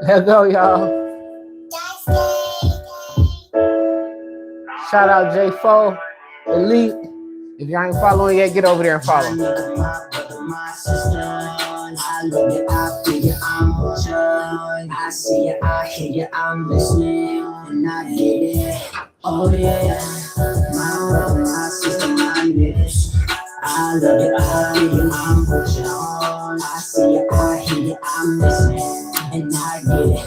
Let's go, y'all. Shout out J4 Elite. If y'all ain't following yet, get over there and follow. I love you, I feel you, I'm with you. I see you, I hear you, I'm listening, and I get it. Oh yeah, my brother, my sister, my miss. I love you, I feel you, I'm with you. I see you, I hear you, I'm listening, and I get it.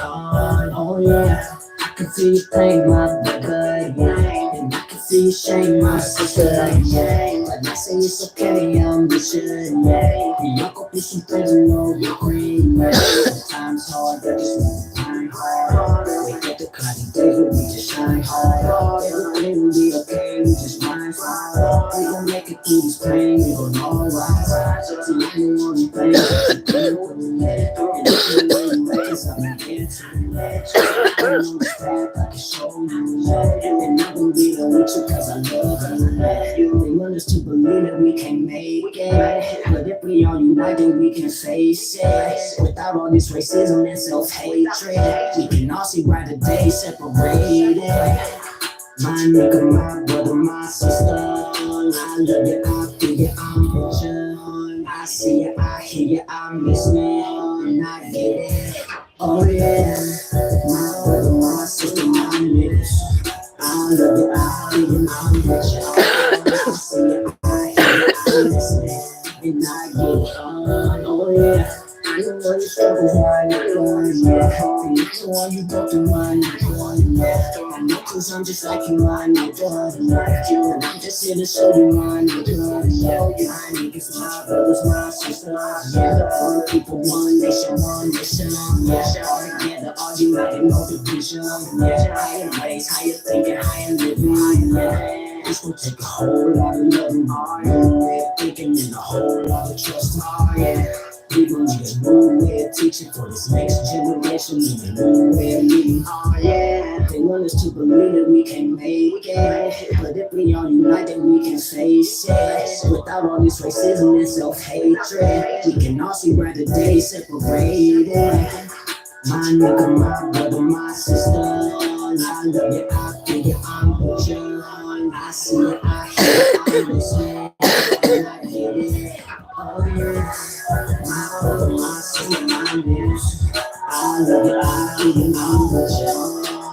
Oh yeah, I can see you play my brother, yeah. And I can see you shame my sister, yeah. But I say it's okay, I'm with you, yeah. You go through some things and know you're green, yeah. Sometimes hard, I just want to find hard. We get the cloudy days where we just shine hard. Everything will be okay, we just grind hard. We gon' make it through this pain, we gon' know right. So you can only think that you're doing it. And if you ain't ways, I'm gonna get to it. I understand, I can show you that. And I gon' be there with you cause I love you. You want us to believe that we can make it. But if we all unite, then we can face it. Without all this racism and self-hatred, we can all see brighter days separated. My nigga, my brother, my sister. I love you, I feel you, I'm with you. I see you, I hear you, I'm listening, and I get it. Oh yeah, my brother, my sister, my miss. I love you, I feel you, I'm with you. I see you, I hear you, I'm listening, and I get it. Oh yeah. I know all your struggles, why you're going, yeah. And I know all you go through, why you're going, yeah. I know cause I'm just like you, I know doing like you. And I'm just here to show you why you're doing, yeah. My niggas, my brothers, my sisters, yeah. All people, one nation, yeah. All together, all united, no division, yeah. Higher ways, higher thinking, higher living, yeah. It's gonna take a whole lot of loving, way of thinking and a whole lot of trust, yeah. We gon' need a new way of teaching for this next generation. Need a new way of living. Oh yeah, they want us to believe that we can make it. But if we all unite, then we can face it. Without all this racism and self-hatred, we can all see brighter days separated. My nigga, my brother, my sister. I love you, I feel you, I'm with you. I see you, I hear you, I'm listening, and I get it. Oh yeah. My brother, my sister, my miss. I love you, I feel you, I'm with you.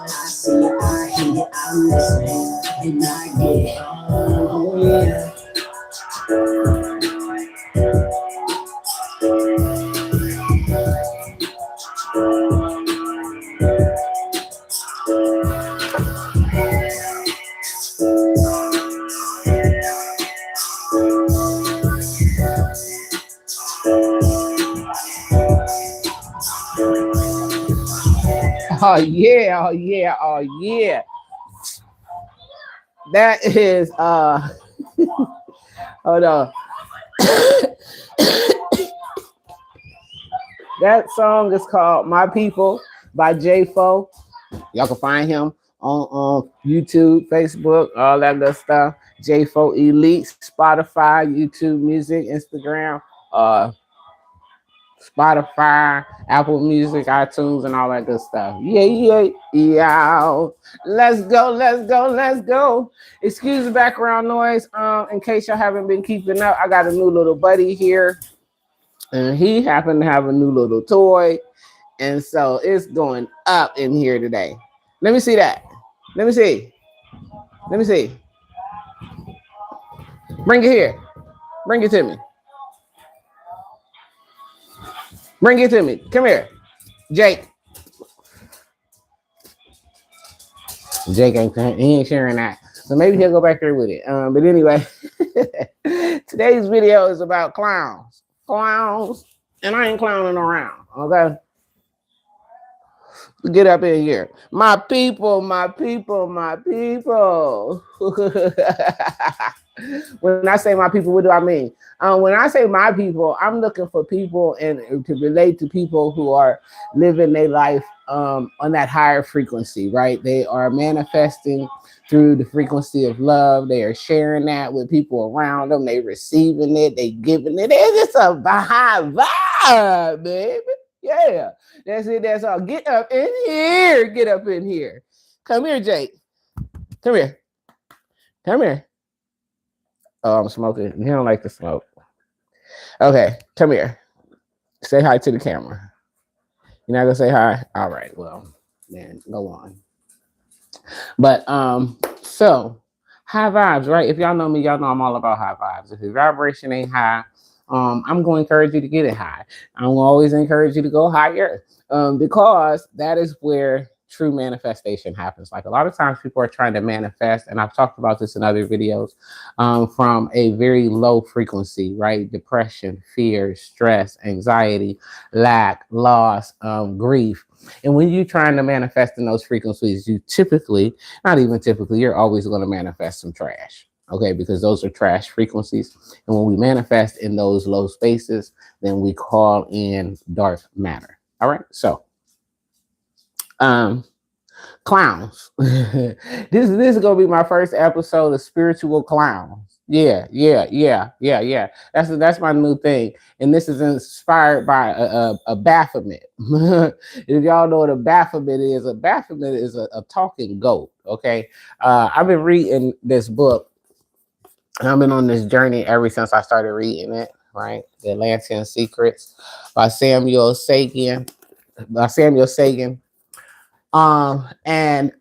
I see you, I hear you, I'm listening, and I get it. Oh yeah. Oh yeah, oh yeah, oh yeah. That is hold on. That song is called My People by J4. Y'all can find him on YouTube, Facebook, all that good stuff. J4 Elite, Spotify, YouTube Music, Instagram, Spotify, Apple Music, iTunes, and all that good stuff. Yeah. Let's go, let's go, let's go. Excuse the background noise. In case y'all haven't been keeping up, I got a new little buddy here, and he happened to have a new little toy, and so it's going up in here today. Let me see that. Let me see. Let me see. Bring it here. Bring it to me. Bring it to me. Come here. Jake. Jake ain't sharing that. So maybe he'll go back there with it. But anyway, today's video is about clowns. Clowns. And I ain't clowning around. Okay? Get up in here. My people, my people, my people. When I say my people, what do I mean? When I say my people, I'm looking for people and to relate to people who are living their life on that higher frequency, right? They are manifesting through the frequency of love. They are sharing that with people around them. They receiving it. They giving it. It's just a high vibe, baby. Yeah, that's it. That's all. Get up in here. Get up in here. Come here, Jake. Come here. Come here. Oh, I'm smoking. You don't like to smoke. Okay, come here. Say hi to the camera. You're not gonna say hi? All right, well, then go on. But so high vibes, right? If y'all know me, y'all know I'm all about high vibes. If your vibration ain't high, I'm going to encourage you to get it high. I'm gonna always encourage you to go higher, because that is where true manifestation happens. Like a lot of times, people are trying to manifest, and I've talked about this in other videos, from a very low frequency, right? Depression, fear, stress, anxiety, lack, loss, grief. And when you're trying to manifest in those frequencies, you typically, not even typically, you're always going to manifest some trash. Okay, because those are trash frequencies. And when we manifest in those low spaces, then we call in dark matter. All right. So, um, clowns. This is gonna be my first episode of spiritual clowns. Yeah. That's my new thing, and this is inspired by a Baphomet. If y'all know what a Baphomet is a talking goat. Okay, I've been reading this book. I've been on this journey ever since I started reading it. Right, The Atlantean Secrets by Samuel Sagan. And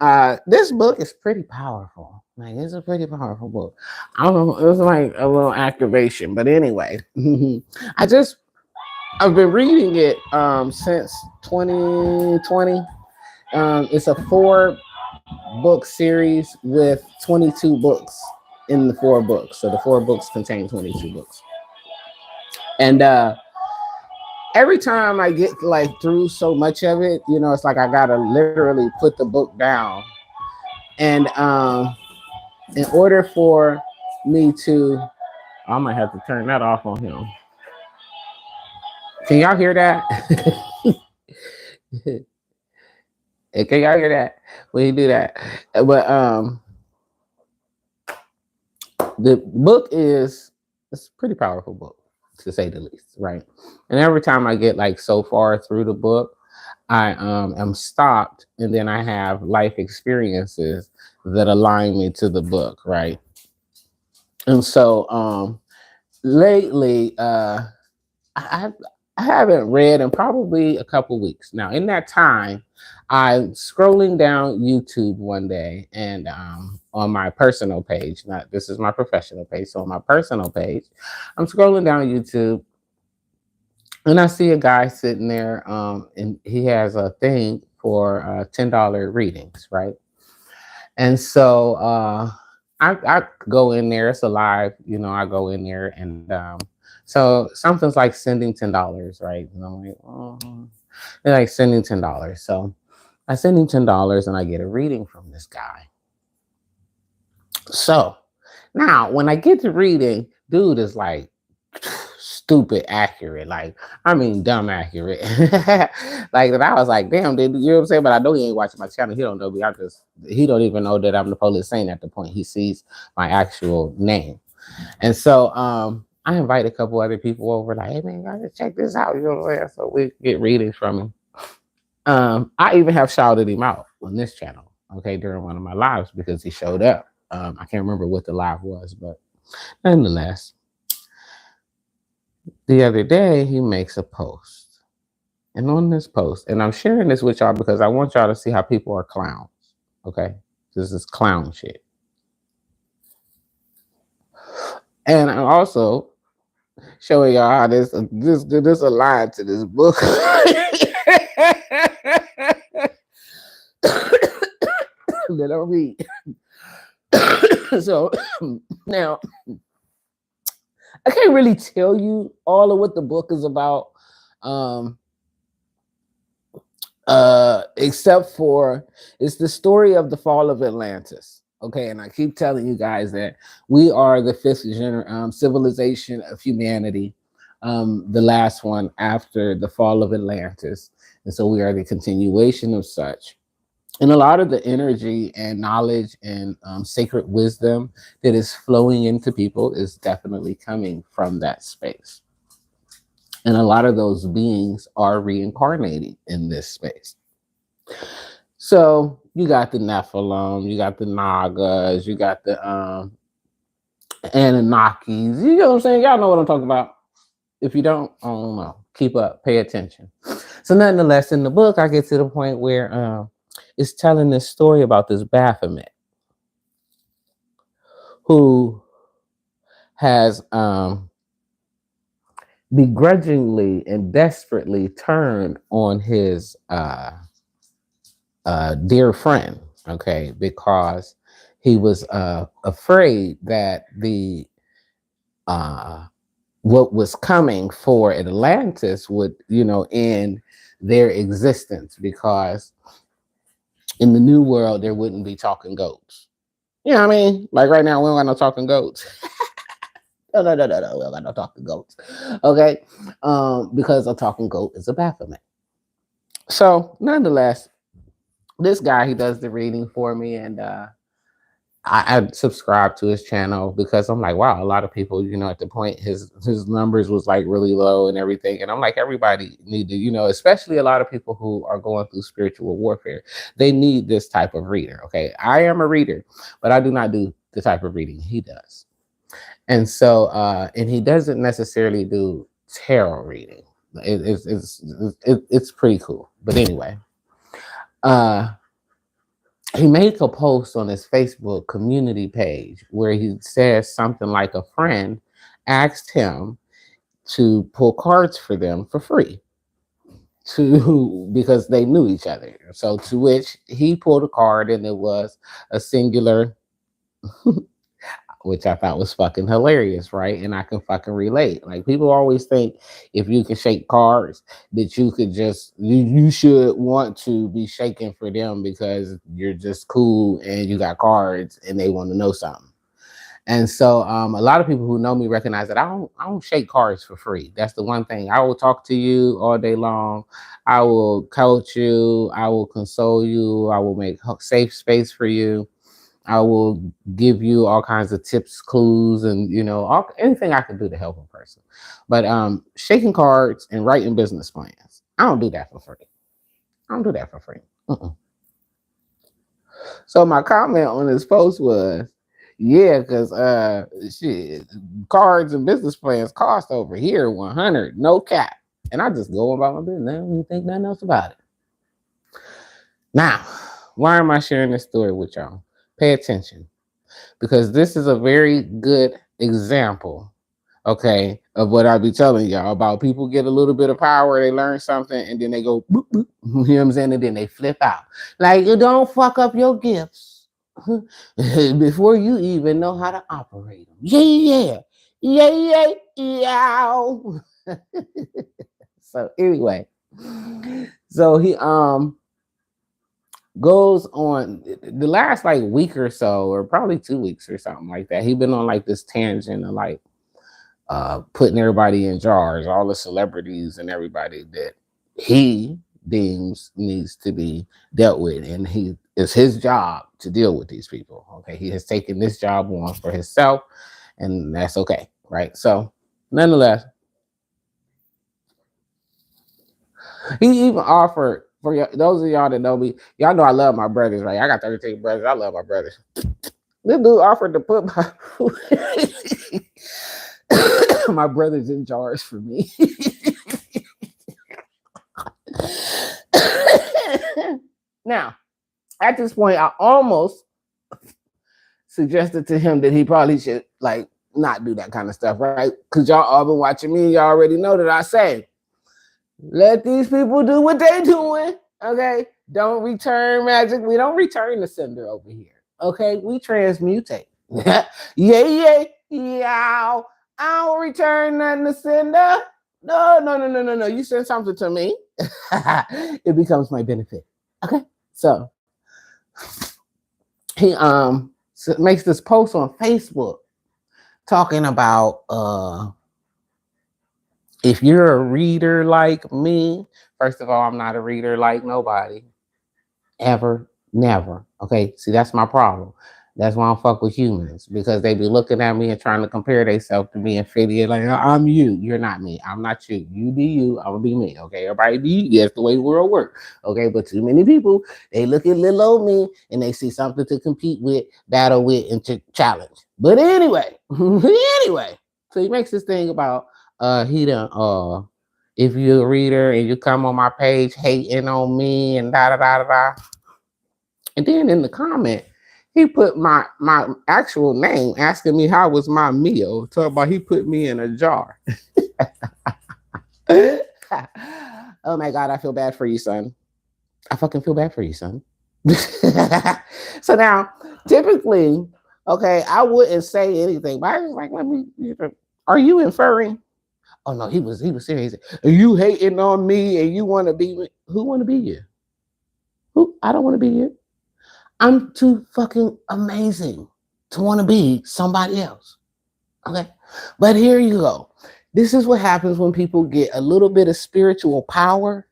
this book is pretty powerful. Like it's a pretty powerful book. I don't know, it was like a little activation, but anyway, I've been reading it since 2020. It's a 4-book series with 22 books in the 4 books. So the 4 books contain 22 books. And every time I get like through so much of it, it's like I gotta literally put the book down. And in order for me to, I might have to turn that off on him. Can y'all hear that? Can y'all hear that? When you do that, but the book it's a pretty powerful book, to say the least, right? And every time I get like so far through the book, I am stopped, and then I have life experiences that align me to the book, right? And so lately, I I haven't read in probably a couple weeks. Now, in that time, I'm scrolling down YouTube one day, and on my personal page, not this is my professional page, so on my personal page, I'm scrolling down YouTube, and I see a guy sitting there, and he has a thing for $10 readings, right? And so I go in there. It's a live, I go in there, and so something's like sending $10, right? And I'm like, oh, they're like sending $10. So I send him $10, and I get a reading from this guy. So now when I get to reading, dude is like stupid accurate, like I mean dumb accurate. Like, and I was like, damn, dude, you know what I'm saying? But I know he ain't watching my channel. He don't know me. He don't even know that I'm the police saint at the point he sees my actual name. And so I invite a couple other people over, like, hey man, gotta check this out. You know what I'm saying? So we get readings from him. I even have shouted him out on this channel, okay, during one of my lives because he showed up. I can't remember what the live was, but nonetheless, the other day he makes a post. And on this post, and I'm sharing this with y'all because I want y'all to see how people are clowns, okay? This is clown shit. And I'm also showing y'all how this aligned to this book. That I read. So now I can't really tell you all of what the book is about, except for it's the story of the fall of Atlantis. Okay, and I keep telling you guys that we are the fifth civilization of humanity, the last one after the fall of Atlantis, and so we are the continuation of such. And a lot of the energy and knowledge and sacred wisdom that is flowing into people is definitely coming from that space. And a lot of those beings are reincarnating in this space. So you got the Nephilim, you got the Nagas, you got the Anunnakis. You know what I'm saying? Y'all know what I'm talking about. If you don't, I don't know. Keep up, pay attention. So nonetheless, in the book, I get to the point where it's telling this story about this Baphomet who has begrudgingly and desperately turned on his dear friend, okay, because he was afraid that the what was coming for Atlantis would, end their existence, because in the new world there wouldn't be talking goats. You know what I mean? Like right now, we don't got no talking goats. No, we don't got no talking goats. Okay, because a talking goat is a Baphomet. So, nonetheless, this guy, he does the reading for me, and I subscribe to his channel because I'm like, wow, a lot of people, at the point his numbers was like really low and everything. And I'm like, everybody need to, especially a lot of people who are going through spiritual warfare, they need this type of reader. Okay. I am a reader, but I do not do the type of reading he does. And so, and he doesn't necessarily do tarot reading. It's pretty cool. But anyway, he made a post on his Facebook community page where he says something like a friend asked him to pull cards for them for free because they knew each other. So to which he pulled a card, and it was a singular, which I thought was fucking hilarious, right? And I can fucking relate. Like, people always think if you can shake cards that you could just, you should want to be shaking for them because you're just cool and you got cards and they want to know something. And so a lot of people who know me recognize that I don't shake cards for free. That's the one thing. I will talk to you all day long. I will coach you. I will console you. I will make safe space for you. I will give you all kinds of tips, clues, and anything I can do to help a person. But shaking cards and writing business plans, I don't do that for free. I don't do that for free. So my comment on this post was, yeah, because shit, cards and business plans cost over here $100, no cap. And I just go about my business. I don't even think nothing else about it. Now, why am I sharing this story with y'all? Pay attention, because this is a very good example, okay, of what I be telling y'all about. People get a little bit of power, they learn something, and then they go boop, boop, you know what I'm saying, and then they flip out. Like, you don't fuck up your gifts before you even know how to operate them. Yeah. So anyway, so he goes on the last like week or so, or probably 2 weeks or something like that. He been on like this tangent of like putting everybody in jars, all the celebrities and everybody that he deems needs to be dealt with, and it's his job to deal with these people. Okay, he has taken this job on for himself, and that's okay, right? So nonetheless, he even offered, for those of y'all that know me, y'all know I love my brothers, right? I got 13 brothers. I love my brothers. This dude offered to put my brothers in jars for me. Now, at this point, I almost suggested to him that he probably should like not do that kind of stuff, right? Because y'all all been watching me. Y'all already know that I say, let these people do what they doing. Okay, don't return magic. We don't return the sender over here. Okay, we transmutate. Yeah. I don't return nothing to sender. No. You send something to me. It becomes my benefit. Okay, so he makes this post on Facebook talking about if you're a reader like me. First of all, I'm not a reader like nobody. Ever, never. Okay, see, that's my problem. That's why I don't fuck with humans because they be looking at me and trying to compare themselves to me and fitting like I'm you. You're not me. I'm not you. You be you. I'm gonna be me. Okay, everybody be you. That's the way the world works. Okay, but too many people they look at little old me and they see something to compete with, battle with, and to challenge. But anyway, anyway, so he makes this thing about he done if you're a reader and you come on my page hating on me and da da da da da. And then in the comment, he put my actual name, asking me how was my meal. Talking about he put me in a jar. Oh my God, I feel bad for you, son. I fucking feel bad for you, son. So now, typically, okay, I wouldn't say anything, but I was like, let me. Are you inferring? Oh no, he was serious. Are you hating on me and you want to be me? Who want to be you? Who? I don't want to be you. I'm too fucking amazing to want to be somebody else. Okay. But here you go. This is what happens when people get a little bit of spiritual power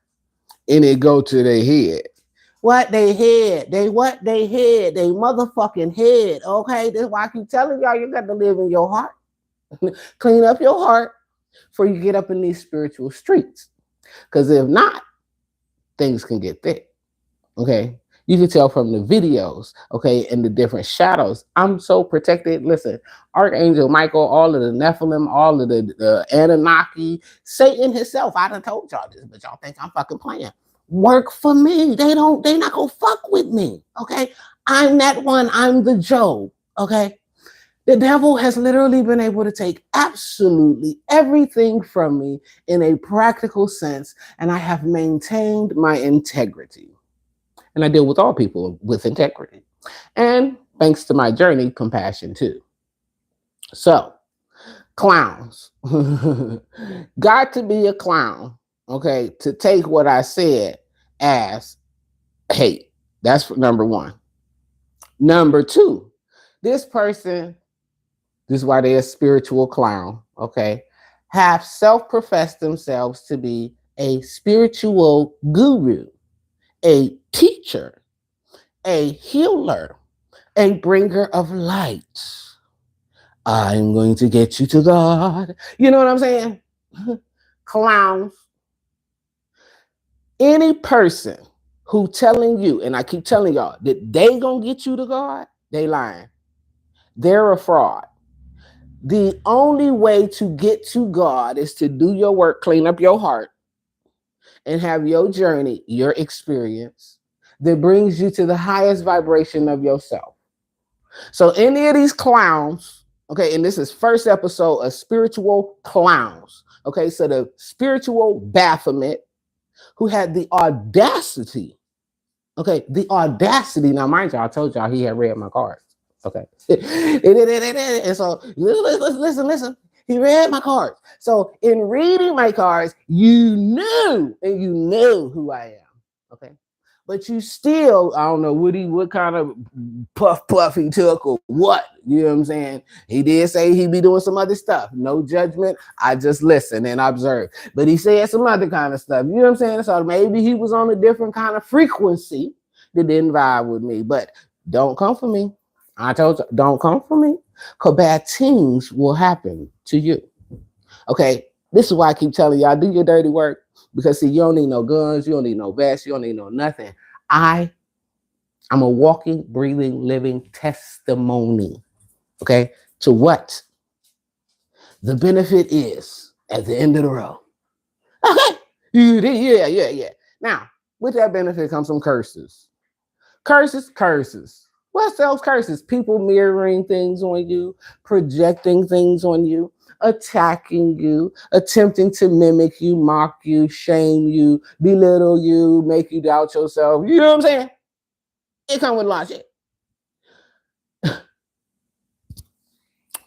and it go to their head. What they head? They what they head? They motherfucking head. Okay. That's why I keep telling y'all you got to live in your heart. Clean up your heart before you get up in these spiritual streets. Because if not, things can get thick. Okay. You can tell from the videos, okay, and the different shadows. I'm so protected. Listen, Archangel Michael, all of the Nephilim, all of the Anunnaki, Satan himself. I done told y'all this, but y'all think I'm fucking playing. Work for me. They not gonna fuck with me. Okay. I'm that one. I'm the Job. Okay. The devil has literally been able to take absolutely everything from me in a practical sense, and I have maintained my integrity. And I deal with all people with integrity. And thanks to my journey, compassion too. So, clowns. Got to be a clown, okay, to take what I said as hate. That's number one. Number two, this person, this is why they're a spiritual clown, okay, have self-professed themselves to be a spiritual guru, a teacher, a healer, a bringer of light. I'm going to get you to God. You know what I'm saying? Clowns. Any person who telling you, and I keep telling y'all that they gonna get you to God, they lying. They're a fraud. The only way to get to God is to do your work, clean up your heart, and have your journey, your experience that brings you to the highest vibration of yourself. So any of these clowns, okay, and this is first episode of Spiritual Clowns. Okay, so the spiritual Baphomet who had the audacity, okay, the audacity. Now, mind you, I told y'all he had read my cards. Okay. And so listen. He read my cards. So in reading my cards, you knew who I am. Okay. But you still, I don't know what kind of puff he took or what. You know what I'm saying? He did say he'd be doing some other stuff. No judgment. I just listen and observe. But he said some other kind of stuff. You know what I'm saying? So maybe he was on a different kind of frequency that didn't vibe with me. But don't come for me. I told you, don't come for me. Because bad things will happen to you. Okay? This is why I keep telling y'all, do your dirty work. Because see, you don't need no guns, you don't need no vests, you don't need no nothing. I'm a walking, breathing, living testimony. Okay? To what? The benefit is at the end of the road. Okay. Yeah. Now, with that benefit comes some curses. Curses. What's those curses? People mirroring things on you, projecting things on you, attacking you, attempting to mimic you, mock you, shame you, belittle you, make you doubt yourself. You know what I'm saying? It comes with logic.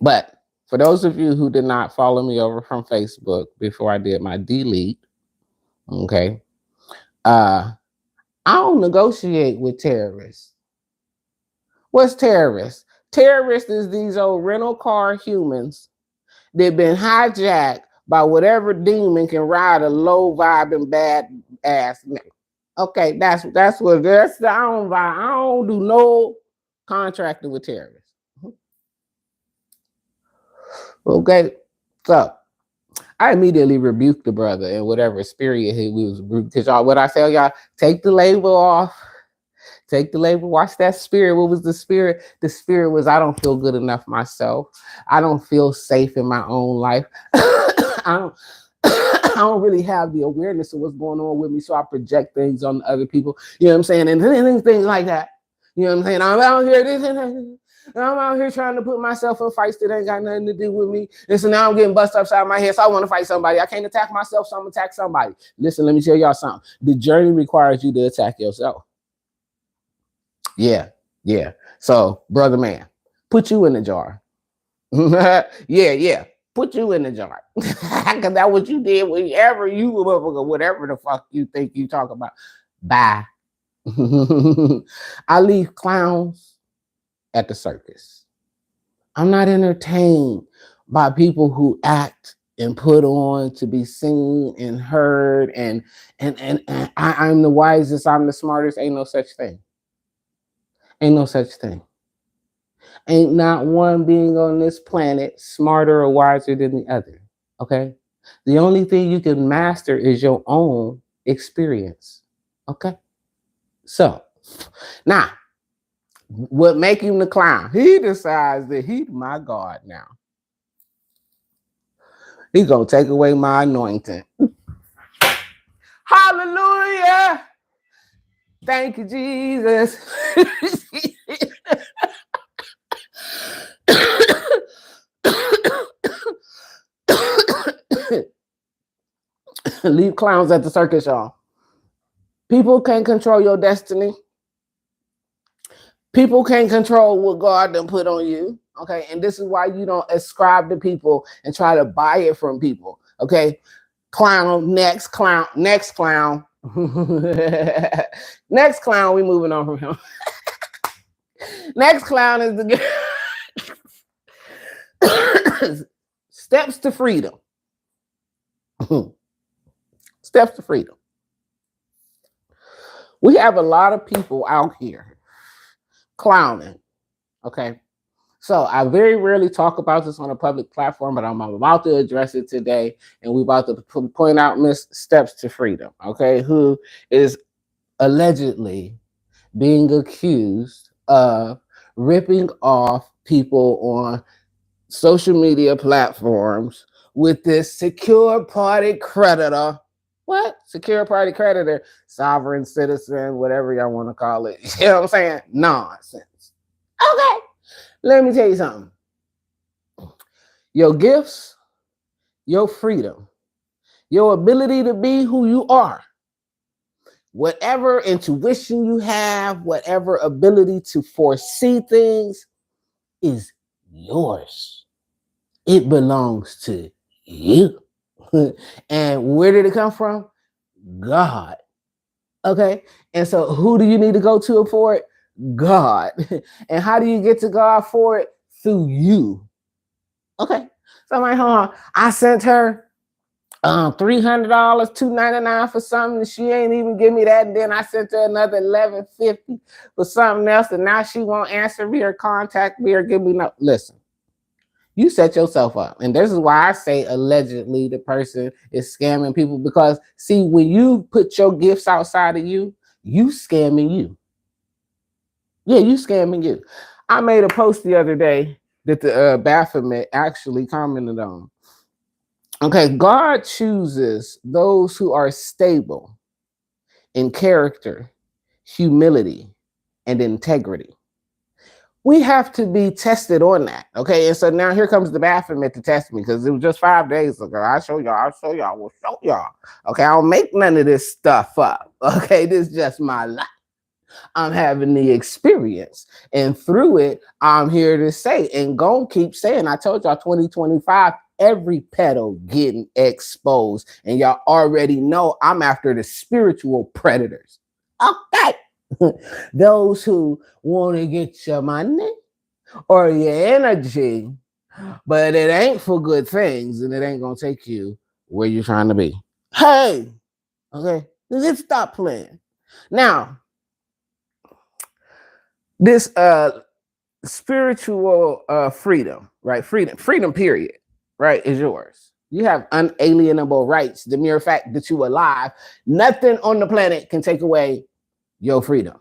But for those of you who did not follow me over from Facebook before I did my delete, okay, I don't negotiate with terrorists. What's terrorists? Terrorists is these old rental car humans that been hijacked by whatever demon can ride a low vibing bad ass nigga. Okay, that's what I don't do no contracting with terrorists. Okay, so I immediately rebuked the brother and whatever spirit he was, because y'all, what I tell y'all, take the label off. Take the label, watch that spirit. What was the spirit? The spirit was, I don't feel good enough myself. I don't feel safe in my own life. I don't I don't really have the awareness of what's going on with me, so I project things on other people. You know what I'm saying? And things like that. You know what I'm saying? I'm out here trying to put myself in fights that ain't got nothing to do with me. And so now I'm getting busted upside my head, so I want to fight somebody. I can't attack myself, so I'm going to attack somebody. Listen, let me tell y'all something. The journey requires you to attack yourself. Yeah. So, brother man, put you in the jar. yeah. Put you in the jar. Because that's what you did whenever you whatever the fuck you think you talk about. Bye. I leave clowns at the circus. I'm not entertained by people who act and put on to be seen and heard, and I'm the wisest, I'm the smartest. Ain't no such thing. Ain't no such thing. Ain't not one being on this planet smarter or wiser than the other. Okay? The only thing you can master is your own experience. Okay? So, now, what make him the clown? He decides that he's my God now. He gonna take away my anointing. Hallelujah! Thank you, Jesus. Leave clowns at the circus, y'all. People can't control your destiny. People can't control what God done put on you. Okay. And this is why you don't ascribe to people and try to buy it from people. Okay. Clown, next clown, next clown. Next clown, we moving on from him. Next clown is the steps to freedom. Steps to freedom. We have a lot of people out here clowning. Okay. So I very rarely talk about this on a public platform, but I'm about to address it today. And we're about to point out Miss Steps to Freedom, okay, who is allegedly being accused of ripping off people on social media platforms with this secure party creditor. What? Secure party creditor, sovereign citizen, whatever y'all want to call it. You know what I'm saying? Nonsense. Okay. Let me tell you something. Your gifts, your freedom, your ability to be who you are, whatever intuition you have, whatever ability to foresee things is yours. It belongs to you. And where did it come from? God. Okay. And so who do you need to go to for it? God. And how do you get to God for it? Through you. Okay. So I'm like, hold on. I sent her $300, $299 for something. She ain't even give me that. And then I sent her another $11.50 for something else. And now she won't answer me or contact me or give me no. Listen, you set yourself up. And this is why I say allegedly the person is scamming people, because see, when you put your gifts outside of you, you scamming you. Yeah, you scamming you. I made a post the other day that the Baphomet actually commented on. Okay, God chooses those who are stable in character, humility, and integrity. We have to be tested on that. Okay, and so now here comes the Baphomet to test me, because it was just 5 days ago. I'll show y'all. Okay, I don't make none of this stuff up. Okay, this is just my life. I'm having the experience, and through it, I'm here to say and go keep saying. I told y'all 2025, every pedo getting exposed, and y'all already know I'm after the spiritual predators. Okay. Those who want to get your money or your energy, but it ain't for good things, and it ain't gonna take you where you're trying to be. Hey, okay, let's stop playing. Now, this spiritual freedom, right? Freedom, period, right, is yours. You have unalienable rights. The mere fact that you are alive, nothing on the planet can take away your freedom.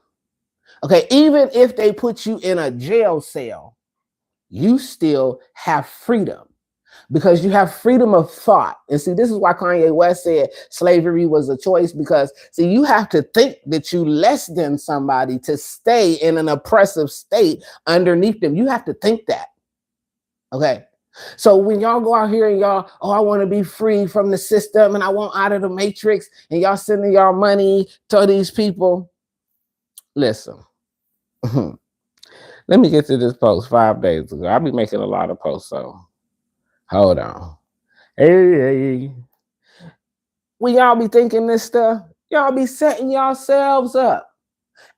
Okay, even if they put you in a jail cell, you still have freedom because you have freedom of thought. And see, this is why Kanye West said slavery was a choice, because see, you have to think that you less than somebody to stay in an oppressive state underneath them. You have to think that. Okay. So when y'all go out here and y'all, oh, I want to be free from the system and I want out of the matrix, and y'all sending y'all money to these people, listen. Let me get to this post 5 days ago. I'll be making a lot of posts, so hold on. Hey. When y'all be thinking this stuff, y'all be setting yourselves up.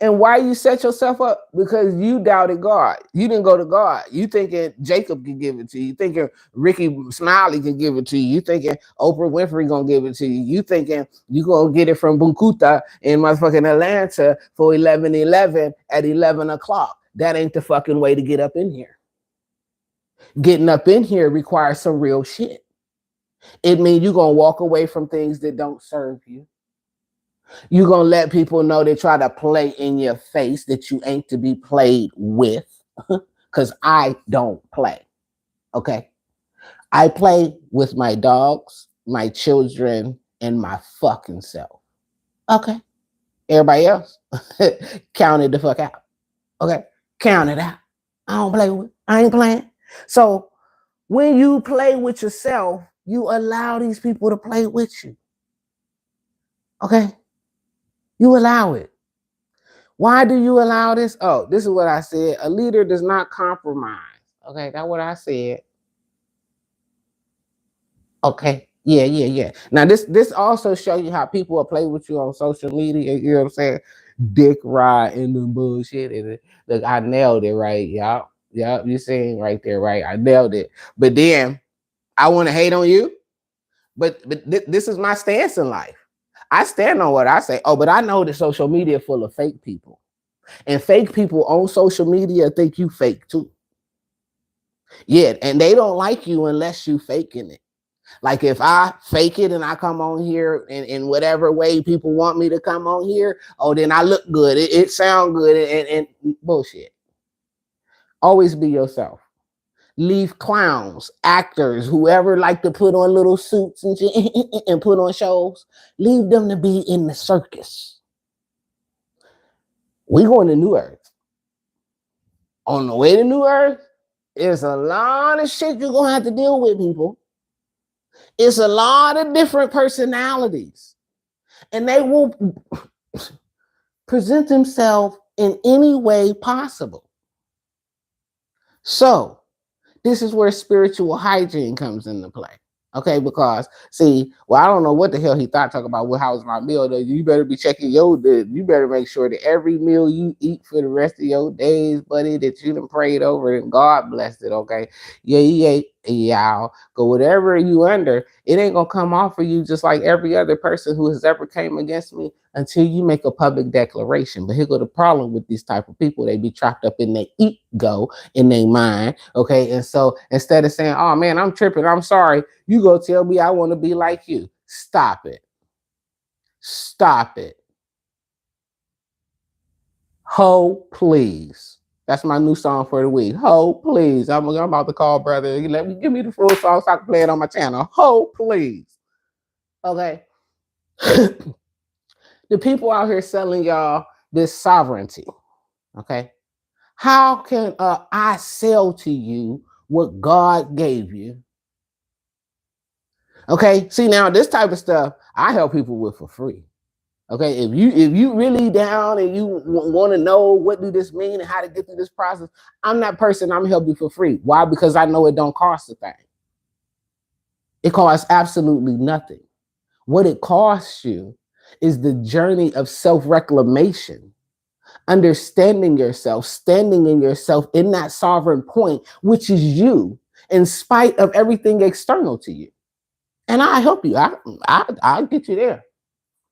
And why you set yourself up? Because you doubted God. You didn't go to God. You thinking Jacob can give it to you. You thinking Ricky Smiley can give it to you. You thinking Oprah Winfrey gonna give it to you. You thinking you gonna get it from Bunkuta in motherfucking Atlanta for 11:11 at 11 o'clock. That ain't the fucking way to get up in here. Getting up in here requires some real shit. It means you're going to walk away from things that don't serve you. You're going to let people know they try to play in your face that you ain't to be played with. Because I don't play. Okay? I play with my dogs, my children, and my fucking self. Okay? Everybody else, count it the fuck out. Okay? Count it out. I don't play with it. I ain't playing. So when you play with yourself, you allow these people to play with you. Okay? You allow it. Why do you allow this? Oh, this is what I said. A leader does not compromise. Okay, that's what I said. Okay. Yeah. Now this also shows you how people will play with you on social media. You know what I'm saying? Dick ride and the bullshit. And look, I nailed it, right? Yup. You're saying right there, right? I nailed it. But then I want to hate on you. But this is my stance in life. I stand on what I say. Oh, but I know that social media full of fake people. And fake people on social media think you fake too. Yeah, and they don't like you unless you faking it. Like if I fake it and I come on here in whatever way people want me to come on here, oh, then I look good. It sound good and bullshit. Always be yourself. Leave clowns, actors, whoever like to put on little suits and put on shows. Leave them to be in the circus. We going to New Earth. On the way to New Earth, there's a lot of shit you're gonna have to deal with, people. It's a lot of different personalities, and they will present themselves in any way possible. So this is where spiritual hygiene comes into play. Okay, because see, well, I don't know what the hell he thought talking about. Well, how's my meal? Though you better be checking you better make sure that every meal you eat for the rest of your days, buddy, that you done prayed over and God blessed it. Okay, yeah, y'all. Go whatever you under, it ain't gonna come off for you just like every other person who has ever came against me until you make a public declaration. But here go the problem with these type of people. They be trapped up in their ego, in their mind. Okay, and so instead of saying, "Oh man, I'm tripping, I'm sorry," you go tell me I want to be like you. Stop it. Stop it. Ho, please. That's my new song for the week. Ho, please. I'm about to call brother. Give me the full song so I can play it on my channel. Ho, please. Okay. The people out here selling y'all this sovereignty. Okay. How can I sell to you what God gave you? Okay. See, now this type of stuff I help people with for free. Okay, if you really down and you want to know what do this mean and how to get through this process, I'm that person. I'm helping you for free. Why? Because I know it don't cost a thing. It costs absolutely nothing. What it costs you is the journey of self-reclamation, understanding yourself, standing in yourself in that sovereign point, which is you, in spite of everything external to you. And I help you. I'll get you there.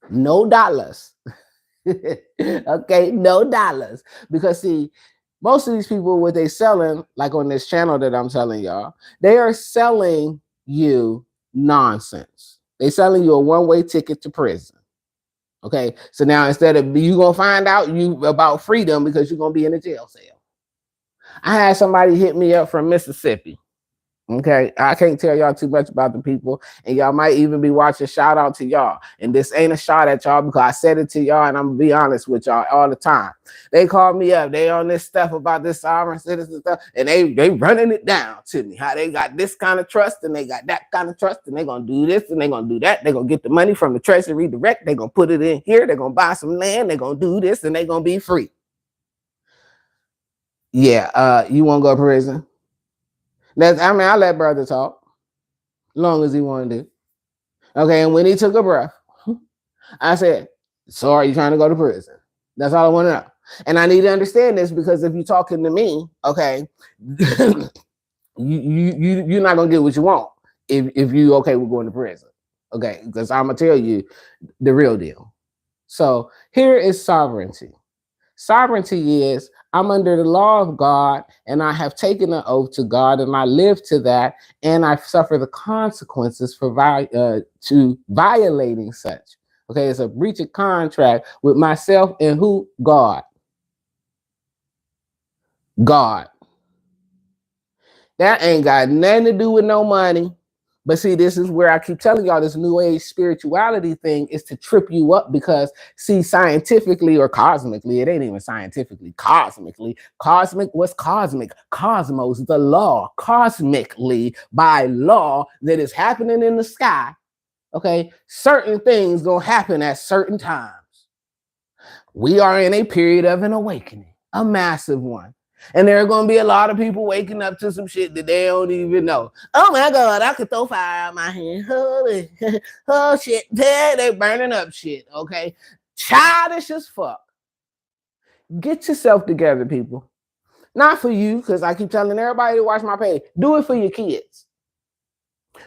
No dollars. Okay, no dollars. Because see, Most of these people, what they selling, like on this channel that I'm telling y'all, they are selling you nonsense. They selling you a one-way ticket to prison. Okay, so now instead of you gonna find out you about freedom because you're gonna be in a jail cell. I had somebody hit me up from Mississippi. Okay, I can't tell y'all too much about the people, and y'all might even be watching. Shout out to y'all, and this ain't a shot at y'all because I said it to y'all, and I'm gonna be honest with y'all all the time. They called me up, they on this stuff about this sovereign citizen stuff, and they running it down to me. How they got this kind of trust, and they got that kind of trust, and they gonna do this, and they gonna do that. They gonna get the money from the Treasury direct. They gonna put it in here. They gonna buy some land. They gonna do this, and they gonna be free. Yeah, you wanna go to prison? I let brother talk, long as he wanted to. Okay, and when he took a breath, I said, "So are you trying to go to prison?" That's all I want to know. And I need to understand this because if you're talking to me, okay, you're not gonna get what you want if you okay with going to prison. Okay, because I'm gonna tell you the real deal. So here is sovereignty. Sovereignty is I'm under the law of God and I have taken an oath to God and I live to that and I suffer the consequences for to violating such. Okay, it's a breach of contract with myself and who? God. God. That ain't got nothing to do with no money. But see, this is where I keep telling y'all this new age spirituality thing is to trip you up because, see, scientifically or cosmically, it ain't even scientifically, cosmically. Cosmic, what's cosmic? Cosmos, the law, cosmically, by law that is happening in the sky. Okay, certain things gonna happen at certain times. We are in a period of an awakening, a massive one. And there are going to be a lot of people waking up to some shit that they don't even know. Oh my God, I could throw fire out my hand. Holy, oh shit, they burning up shit, okay? Childish as fuck. Get yourself together, people. Not for you, because I keep telling everybody to watch my page. Do it for your kids.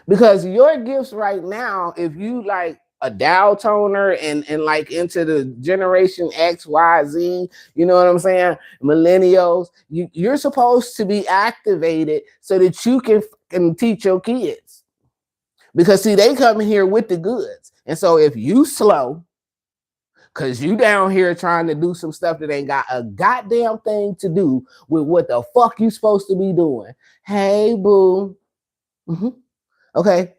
Because your gifts right now, if you like a Dow toner and like into the generation X, Y, Z, you know what I'm saying? Millennials, you're supposed to be activated so that you can teach your kids. Because see, they come here with the goods. And so if you slow, because you down here trying to do some stuff that ain't got a goddamn thing to do with what the fuck you supposed to be doing. Hey, boo. Mm-hmm. Okay.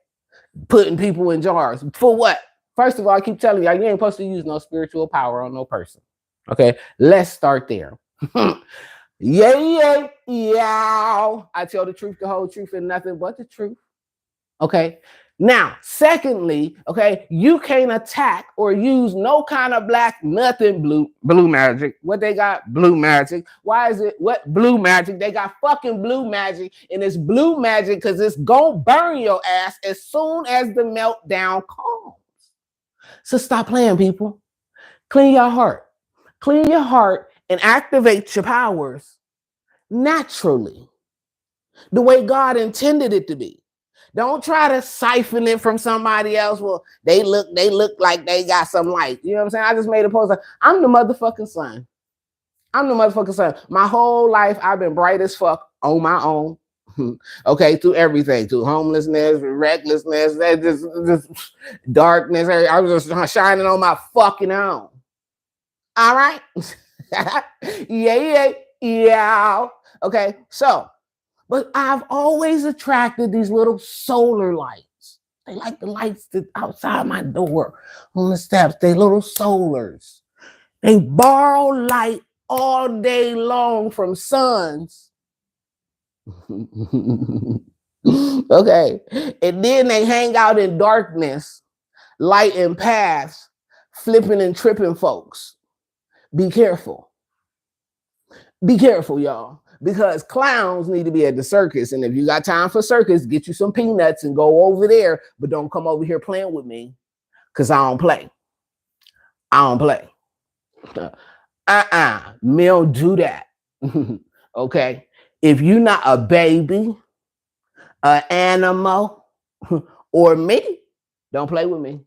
Putting people in jars. For what? First of all, I keep telling y'all, you ain't supposed to use no spiritual power on no person. Okay. Let's start there. Yeah. I tell the truth, the whole truth, and nothing but the truth. Okay. Now, secondly, okay, you can't attack or use no kind of black nothing blue magic. What they got? Blue magic. Why is it what blue magic? They got fucking blue magic, and it's blue magic because it's gonna burn your ass as soon as the meltdown comes. So stop playing, people. Clean your heart. Clean your heart and activate your powers naturally, the way God intended it to be. Don't try to siphon it from somebody else. Well, they look like they got some light. You know what I'm saying? I just made a post. Like, I'm the motherfucking sun. I'm the motherfucking sun. My whole life, I've been bright as fuck on my own. Okay, through everything, through homelessness, recklessness, just darkness. I was just shining on my fucking own. All right? Yeah. Okay, so but I've always attracted these little solar lights. They like the lights that outside my door on the steps. They little solars. They borrow light all day long from suns. Okay. And then they hang out in darkness, lighting paths, flipping and tripping folks. Be careful. Be careful, y'all. Because clowns need to be at the circus. And if you got time for circus, get you some peanuts and go over there. But don't come over here playing with me because I don't play. I don't play. Me don't do that. Okay? If you're not a baby, an animal, or me, don't play with me.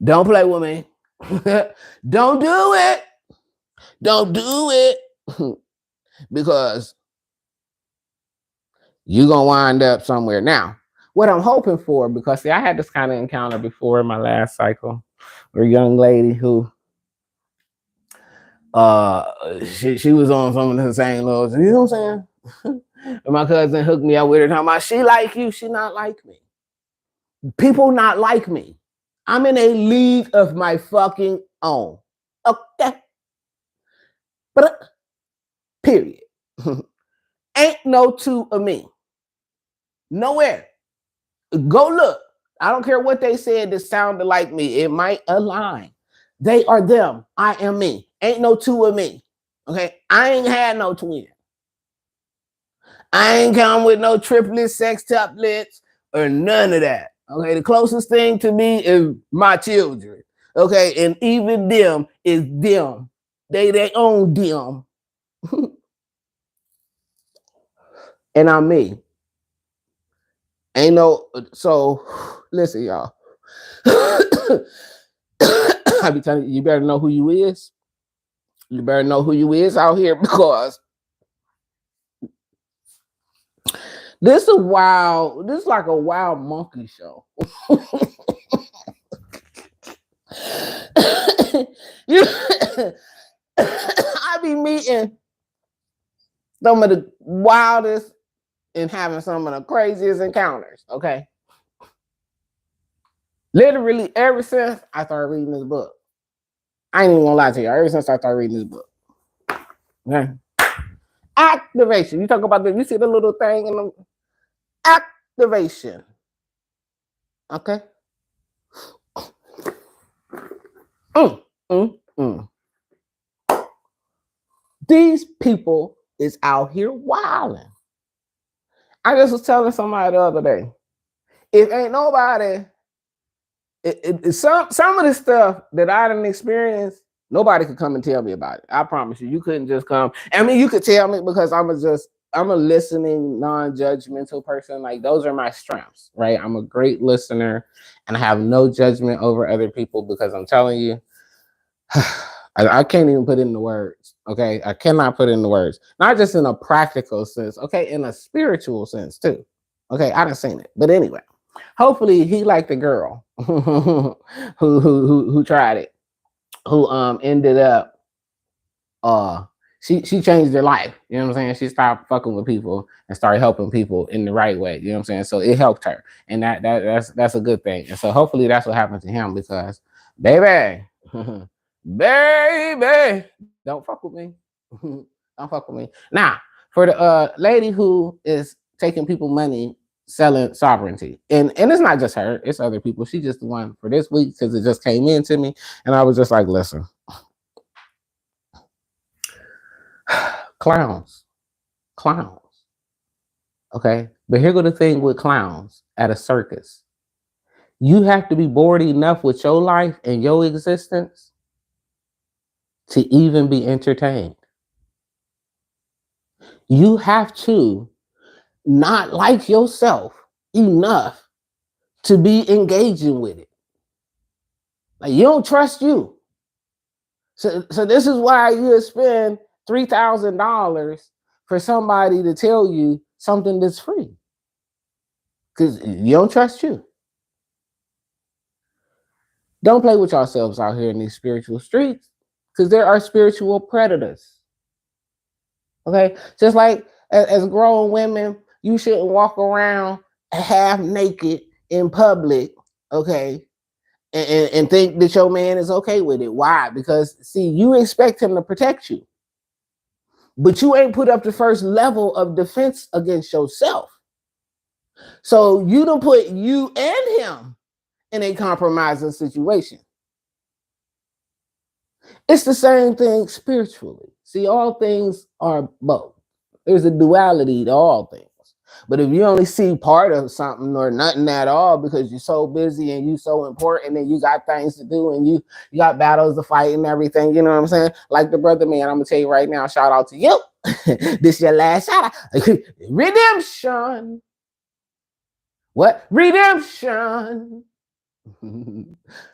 Don't play with me. Don't do it. Don't do it. because you're gonna wind up somewhere. Now, what I'm hoping for, because see, I had this kind of encounter before in my last cycle, where a young lady who she was on some of the same levels, you know what I'm saying? And my cousin hooked me up with her talking about she like you, she not like me. People not like me. I'm in a league of my fucking own. Okay. But period. Ain't no two of me. Nowhere. Go look. I don't care what they said that sounded like me. It might align. They are them. I am me. Ain't no two of me. Okay. I ain't had no twin. I ain't come with no triplets, sextuplets, or none of that. Okay. The closest thing to me is my children. Okay. And even them is them. They own them. And I'm me. Ain't no, so listen, y'all. I be telling you, you better know who you is. You better know who you is out here, because this is like a wild monkey show. I be meeting some of the wildest and having some of the craziest encounters, okay? Literally ever since I started reading this book. I ain't even gonna lie to you. Ever since I started reading this book. Okay? Activation. You talk about you see the little thing in the activation. Okay? These people is out here wilding. I just was telling somebody the other day, if ain't nobody, some of the stuff that I didn't experience, nobody could come and tell me about it. I promise you, you couldn't just come. I mean, you could tell me, because I'm a listening, non-judgmental person. Like, those are my strengths, right? I'm a great listener, and I have no judgment over other people, because I'm telling you, I can't even put it into words. Okay, I cannot put it into words. Not just in a practical sense. Okay, in a spiritual sense too. Okay, I done seen it. But anyway, hopefully he liked the girl who tried it, who ended up she changed her life. You know what I'm saying? She stopped fucking with people and started helping people in the right way. You know what I'm saying? So it helped her, and that's a good thing. And so hopefully that's what happened to him, because baby. Baby, don't fuck with me. Don't fuck with me. Now, for the lady who is taking people money selling sovereignty, and it's not just her, it's other people. She just the one for this week, because it just came in to me, and I was just like, listen, clowns. Okay, but here go the thing with clowns at a circus. You have to be bored enough with your life and your existence to even be entertained. You have to not like yourself enough to be engaging with it. Like, you don't trust you. So this is why you spend $3,000 for somebody to tell you something that's free. Because you don't trust you. Don't play with yourselves out here in these spiritual streets, because there are spiritual predators. Okay? Just like as grown women, you shouldn't walk around half naked in public, okay, and think that your man is okay with it. Why? Because, see, you expect him to protect you, but you ain't put up the first level of defense against yourself. So you don't put you and him in a compromising situation. It's the same thing spiritually. See, all things are both. There's a duality to all things. But if you only see part of something or nothing at all, because you're so busy and you so important and you got things to do and you got battles to fight and everything, you know what I'm saying? Like the brother man, I'm gonna tell you right now, shout out to you. This your last shout out. Redemption. What? Redemption.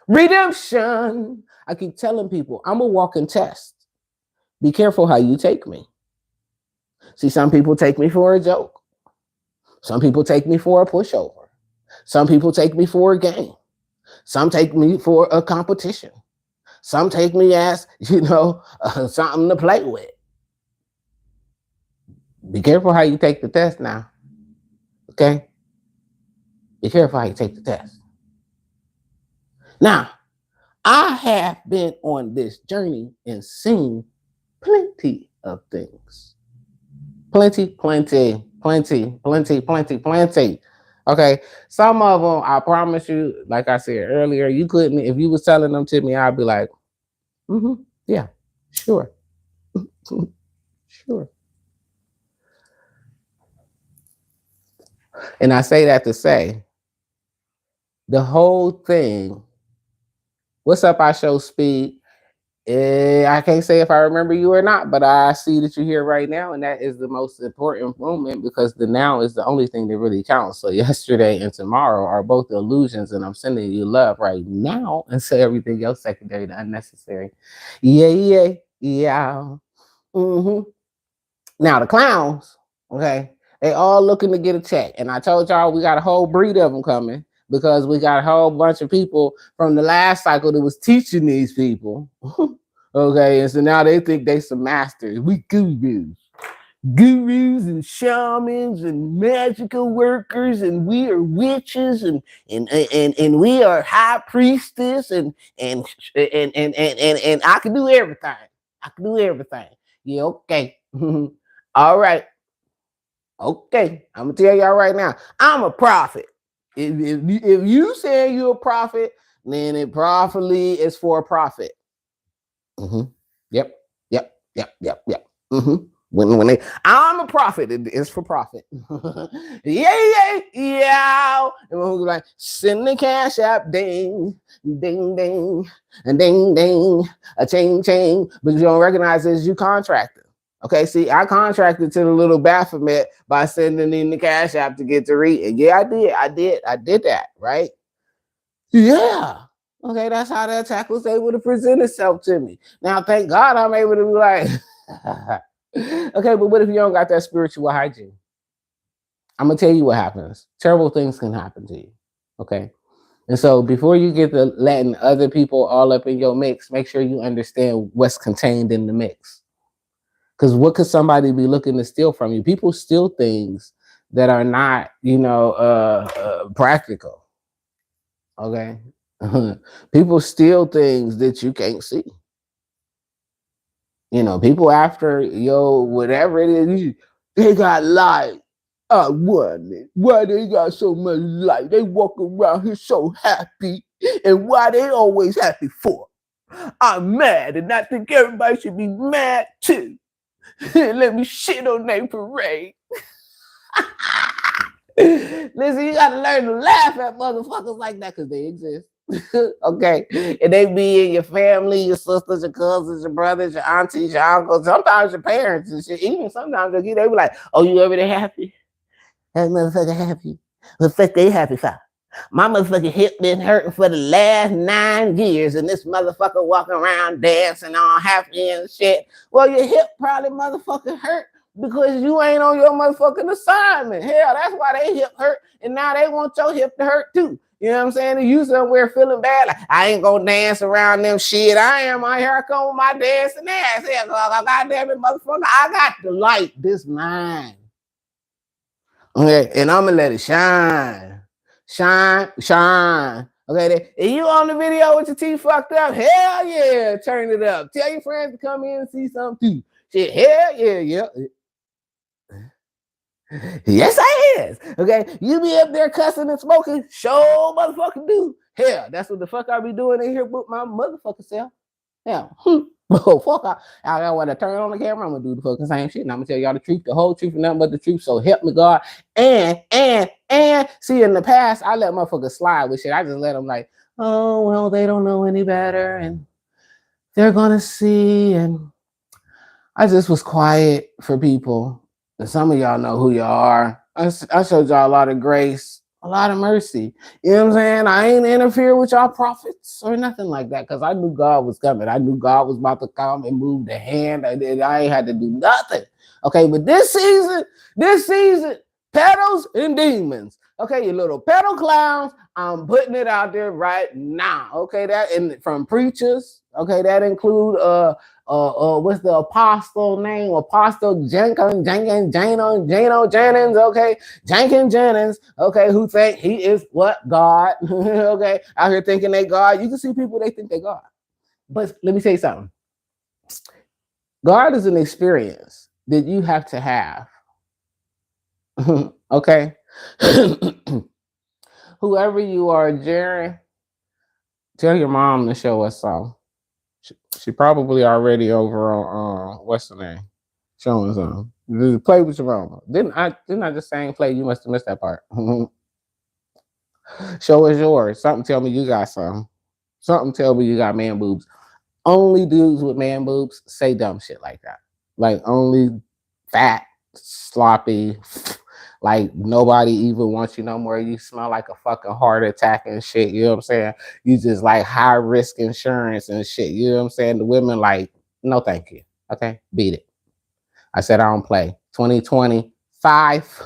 Redemption. I keep telling people, I'm a walking test. Be careful how you take me. See, some people take me for a joke. Some people take me for a pushover. Some people take me for a game. Some take me for a competition. Some take me as, something to play with. Be careful how you take the test now. Okay? Be careful how you take the test. Now, I have been on this journey and seen plenty of things. Plenty. Okay. Some of them, I promise you, like I said earlier, you couldn't, if you was telling them to me, I'd be like, yeah, sure. Sure. And I say that to say, the whole thing, what's up, I show speed. I can't say if I remember you or not, but I see that you're here right now, and that is the most important moment because the now is the only thing that really counts. So yesterday and tomorrow are both illusions, and I'm sending you love right now, and so everything else secondary to unnecessary. Yeah. Now the clowns, okay, they all looking to get a check, and I told y'all we got a whole breed of them coming because we got a whole bunch of people from the last cycle that was teaching these people. Okay, and so now they think they some masters. We gurus and shamans and magical workers, and we are witches and we are high priestess and I can do everything. Yeah, okay. All right. Okay, I'm gonna tell y'all right now, I'm a prophet. If you say you're a prophet, then it probably is for a profit. Yep. When I'm a prophet, it's for profit. yeah. And we're like, send the cash app, ding, and ding, a chain, but you don't recognize it as you contracted. Okay, see, I contracted to the little Baphomet by sending in the cash app to get to read it. Yeah, I did that, right? Yeah. Okay, that's how the attack was able to present itself to me. Now, thank God I'm able to be like, okay, but what if you don't got that spiritual hygiene? I'm going to tell you what happens. Terrible things can happen to you. Okay. And so before you get to letting other people all up in your mix, make sure you understand what's contained in the mix. Because what could somebody be looking to steal from you? People steal things that are not, practical. Okay. People steal things that you can't see. People after whatever it is, they got light. I wonder why they got so much light. They walk around here so happy, and why they always happy for? I'm mad, and I think everybody should be mad too. Let me shit on their parade. Listen, you gotta learn to laugh at motherfuckers like that because they exist. Okay, and they be in your family, your sisters, your cousins, your brothers, your aunties, your uncles, sometimes your parents and shit. Even sometimes they be like, "Oh, you over there happy? That motherfucker happy? What the fuck they happy for? My motherfucking hip been hurting for the last 9 years, and this motherfucker walking around dancing all happy and shit. Well, your hip probably motherfucking hurt because you ain't on your motherfucking assignment. Hell, that's why they hip hurt, and now they want your hip to hurt too. You know what I'm saying? And you somewhere feeling bad, like, I ain't gonna dance around them shit. I am. I here I come with my dancing ass. Hell, goddamn it, motherfucker, I got the light. This mine. Okay, and I'm gonna let it shine. Okay, and you on the video with your teeth fucked up? Hell yeah, turn it up. Tell your friends to come in and see something too. Shit, hell yeah. Yes, I is. Okay, you be up there cussing and smoking, show motherfucking do. Hell, that's what the fuck I be doing in here with my motherfucking self. Yeah. Oh, fuck. I want to turn on the camera. I'm going to do the fucking same shit. And I'm going to tell y'all the truth, the whole truth, and nothing but the truth. So help me, God. And see, in the past, I let motherfuckers slide with shit. I just let them like, oh, well, they don't know any better. And they're going to see. And I just was quiet for people. And some of y'all know who y'all are. I showed y'all a lot of grace. A lot of mercy. You know what I'm saying? I ain't interfere with y'all prophets or nothing like that because I knew God was coming. I knew God was about to come and move the hand. I ain't had to do nothing. Okay, but this season, pedals and demons. Okay, you little pedal clowns. I'm putting it out there right now. Okay, that and from preachers. Okay, that include what's the apostle name? Apostle Jenkins, Jano Jennings. Okay, Jenkins Jennings. Okay, who think he is what God? Okay, out here thinking they God. You can see people they think they God. But let me tell you something. God is an experience that you have to have. Okay. Whoever you are, Jerry, tell your mom to show us some. She probably already over on what's the name? Showing some. Play with your mama. Didn't I just saying play? You must have missed that part. Show us yours. Something tell me you got some. Something tell me you got man boobs. Only dudes with man boobs say dumb shit like that. Like only fat, sloppy, like nobody even wants you no more. You smell like a fucking heart attack and shit. You know what I'm saying? You just like high risk insurance and shit. You know what I'm saying? The women like, no thank you. Okay, beat it. I said I don't play. 2025,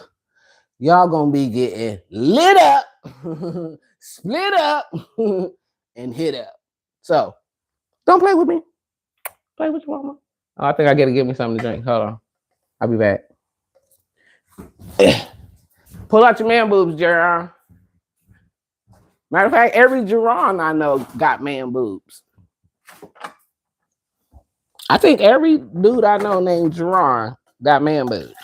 y'all gonna be getting lit up, split up, and hit up. So don't play with me. Play with your mama. Oh, I think I gotta give me something to drink. Hold on. I'll be back. Pull out your man boobs, Jerron. Matter of fact, every Jerron I know got man boobs. I think every dude I know named Jerron got man boobs.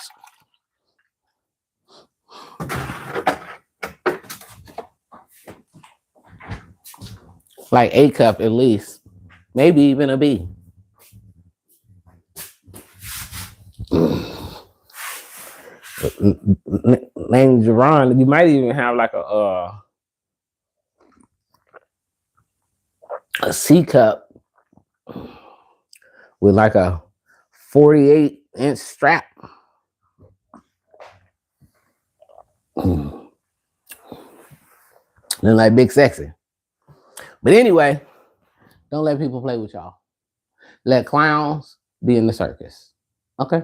Like A cup at least. Maybe even a B. Named Jerron, you might even have like a C cup with like a 48-inch strap. Then like big sexy. But anyway, don't let people play with y'all. Let clowns be in the circus. Okay?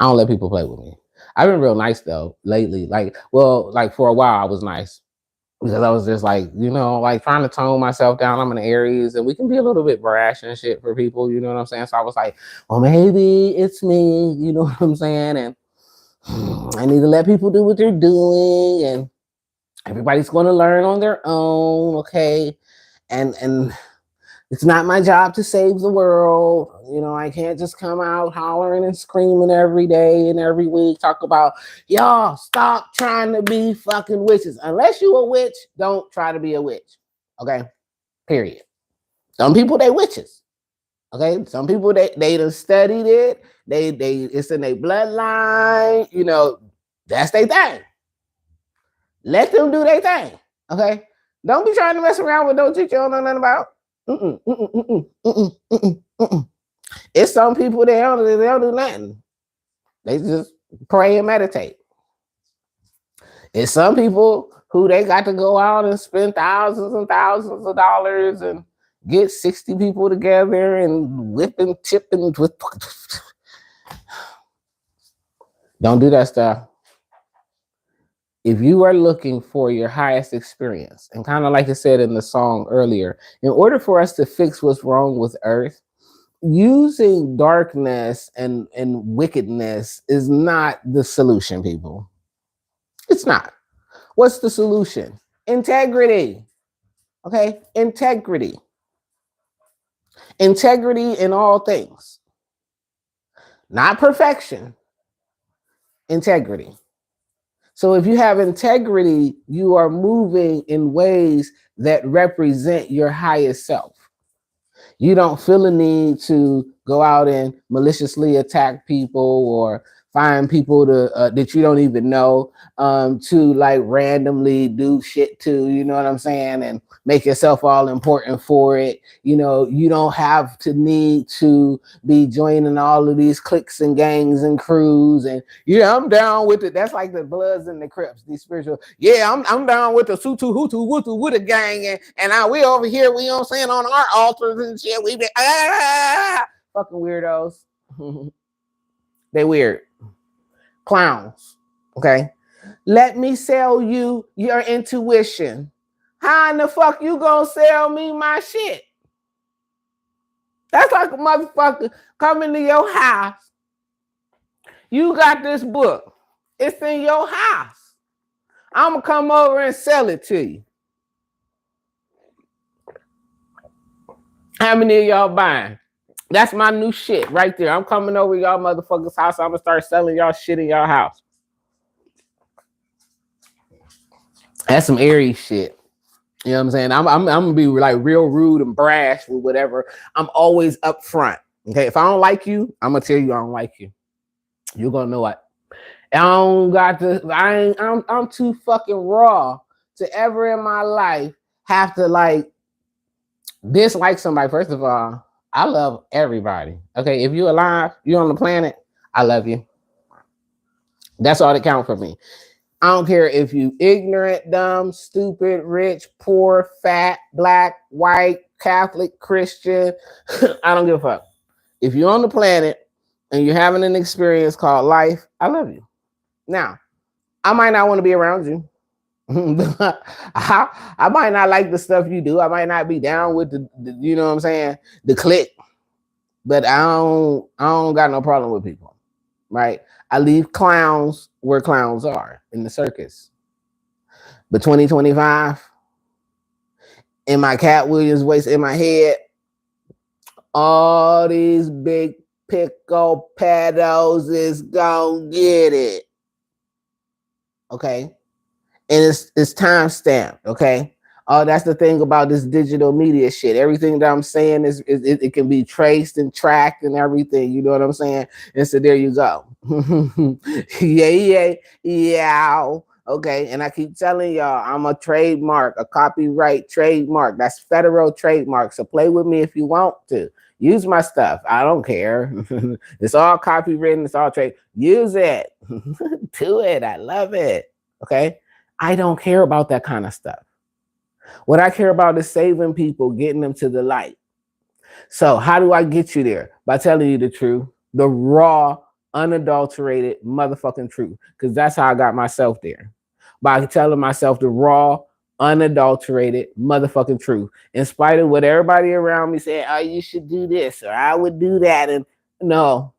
I don't let people play with me. I've been real nice though lately. Like for a while I was nice. Because I was just like, you know, like trying to tone myself down. I'm an Aries and we can be a little bit brash and shit for people, you know what I'm saying? So I was like, well, maybe it's me, you know what I'm saying? And I need to let people do what they're doing and everybody's going to learn on their own, okay? And it's not my job to save the world. You know, I can't just come out hollering and screaming every day and every week, talk about, y'all, stop trying to be fucking witches. Unless you a witch, don't try to be a witch. Okay? Period. Some people, they witches. Okay? Some people, they done studied it. They it's in their bloodline. You know, that's their thing. Let them do their thing. Okay? Don't be trying to mess around with no shit you don't know nothing about. It's some people they don't do nothing. They just pray and meditate. It's some people who they got to go out and spend thousands and thousands of dollars and get 60 people together and whip and chip and don't do that stuff. If you are looking for your highest experience, and kind of like I said in the song earlier, in order for us to fix what's wrong with Earth, using darkness and wickedness is not the solution, people. It's not. What's the solution? Integrity. Okay? Integrity. Integrity in all things. Not perfection. Integrity. So if you have integrity, you are moving in ways that represent your highest self. You don't feel a need to go out and maliciously attack people or find people to that you don't even know, to like randomly do shit to, you know what I'm saying, and make yourself all important for it. You know, you don't have to need to be joining all of these cliques and gangs and crews. And yeah, I'm down with it. That's like the Bloods and the Crips, these spiritual. Yeah, I'm down with the Sutu Hutu Wutu with a gang, and we over here, we, you know what I'm saying, on our altars and shit. We be fucking weirdos. They weird clowns. Okay, let me sell you your intuition. How in the fuck you gonna sell me my shit? That's like a motherfucker coming to your house. You got this book. It's in your house. I'm gonna come over and sell it to you. How many of y'all buying? That's my new shit right there. I'm coming over y'all motherfuckers' house. I'm gonna start selling y'all shit in y'all house. That's some airy shit. You know what I'm saying? I'm gonna be like real rude and brash with whatever. I'm always up front. Okay, if I don't like you, I'm gonna tell you I don't like you. You're gonna know it. I don't got to. I'm too fucking raw to ever in my life have to like dislike somebody. First of all, I love everybody. Okay, if you're alive, you're on the planet, I love you. That's all that counts for me. I don't care if you ignorant, dumb, stupid, rich, poor, fat, black, white, Catholic, Christian. I don't give a fuck. If you're on the planet and you're having an experience called life, I love you. Now, I might not want to be around you. I might not like the stuff you do. I might not be down with the you know what I'm saying, the clique. But I don't got no problem with people, right? I leave clowns where clowns are in the circus. But 2025, in my Cat Williams voice in my head, all these big pickle pedos is gonna get it. Okay. And it's time stamped. Okay. Oh, that's the thing about this digital media shit. Everything that I'm saying it can be traced and tracked and everything. You know what I'm saying? And so there you go. Yeah. Okay. And I keep telling y'all, I'm a trademark, a copyright trademark. That's federal trademark. So play with me if you want to. Use my stuff. I don't care. It's all copywritten. It's all trade. Use it. Do it. I love it. Okay. I don't care about that kind of stuff. What I care about is saving people, getting them to the light. So how do I get you there? By telling you the truth, the raw, unadulterated motherfucking truth. Because that's how I got myself there. By telling myself the raw, unadulterated motherfucking truth. In spite of what everybody around me said, oh, you should do this or I would do that. And no.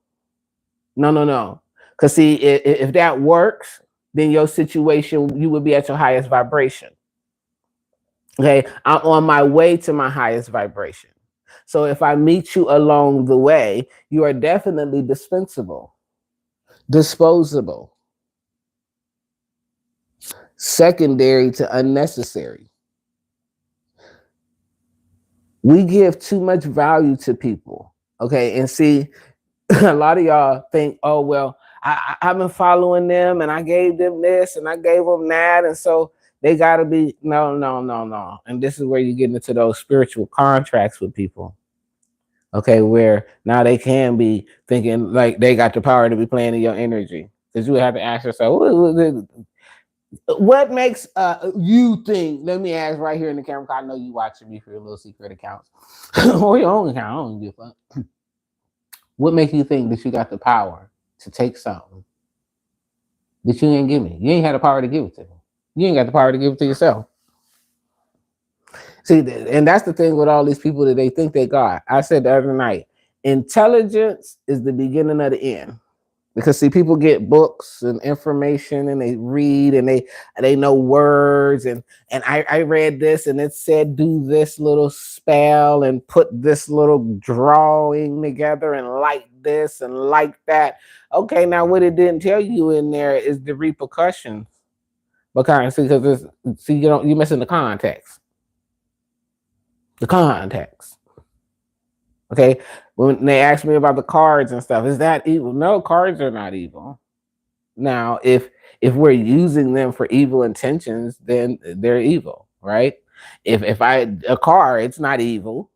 Because see, if that works, then your situation, you would be at your highest vibration. Okay, I'm on my way to my highest vibration. So if I meet you along the way, you are definitely dispensable, disposable, secondary to unnecessary. We give too much value to people. Okay, and see, a lot of y'all think, oh, well, I've been following them and I gave them this and I gave them that. And so they got to be, no. And this is where you get into those spiritual contracts with people. Okay, where now they can be thinking like they got the power to be playing in your energy. Because you would have to ask yourself, what makes you think? Let me ask right here in the camera. I know you watching me for your little secret accounts or your own account. I don't give a fuck. What makes you think that you got the power to take something that you ain't give me? You ain't had the power to give it to me. You ain't got the power to give it to yourself. See, and that's the thing with all these people that they think they got. I said the other night, intelligence is the beginning of the end. Because see, people get books and information and they read and they know words and I read this and it said do this little spell and put this little drawing together and like this and like that. Okay, now what it didn't tell you in there is the repercussions. Because you're missing the context. The context. Okay, when they ask me about the cards and stuff, is that evil? No, cards are not evil. Now, if we're using them for evil intentions, then they're evil, right? If I a car, it's not evil.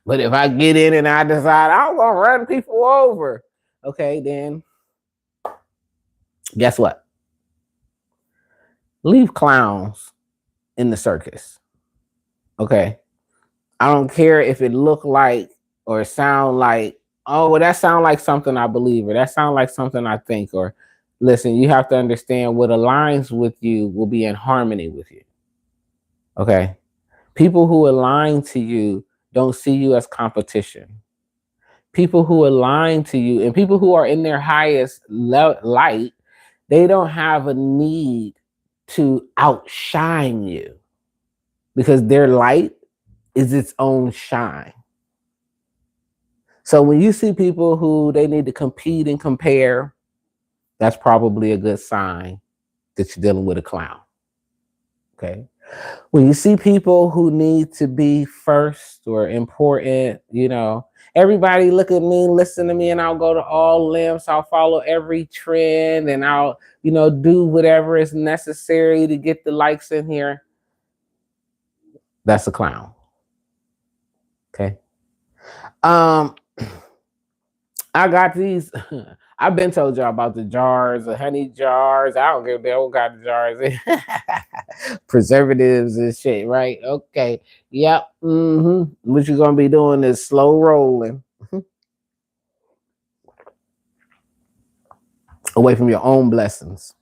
But if I get in and I decide I'm gonna run people over, okay, then guess what? Leave clowns in the circus. Okay. I don't care if it look like or sound like, oh, well, that sound like something I believe, or that sound like something I think, or listen, you have to understand what aligns with you will be in harmony with you. Okay. People who align to you don't see you as competition. People who align to you and people who are in their highest light, they don't have a need to outshine you because their light is its own shine. So when you see people who they need to compete and compare, that's probably a good sign that you're dealing with a clown. Okay. When you see people who need to be first or important, everybody look at me, listen to me, and I'll go to all lengths. I'll follow every trend and I'll, do whatever is necessary to get the likes in here. That's a clown. Okay. I got these. I've been told y'all about the jars, the honey jars. I don't give a damn what kind of jars. Preservatives and shit, right? Okay. Yep. What you're gonna be doing is slow rolling away from your own blessings.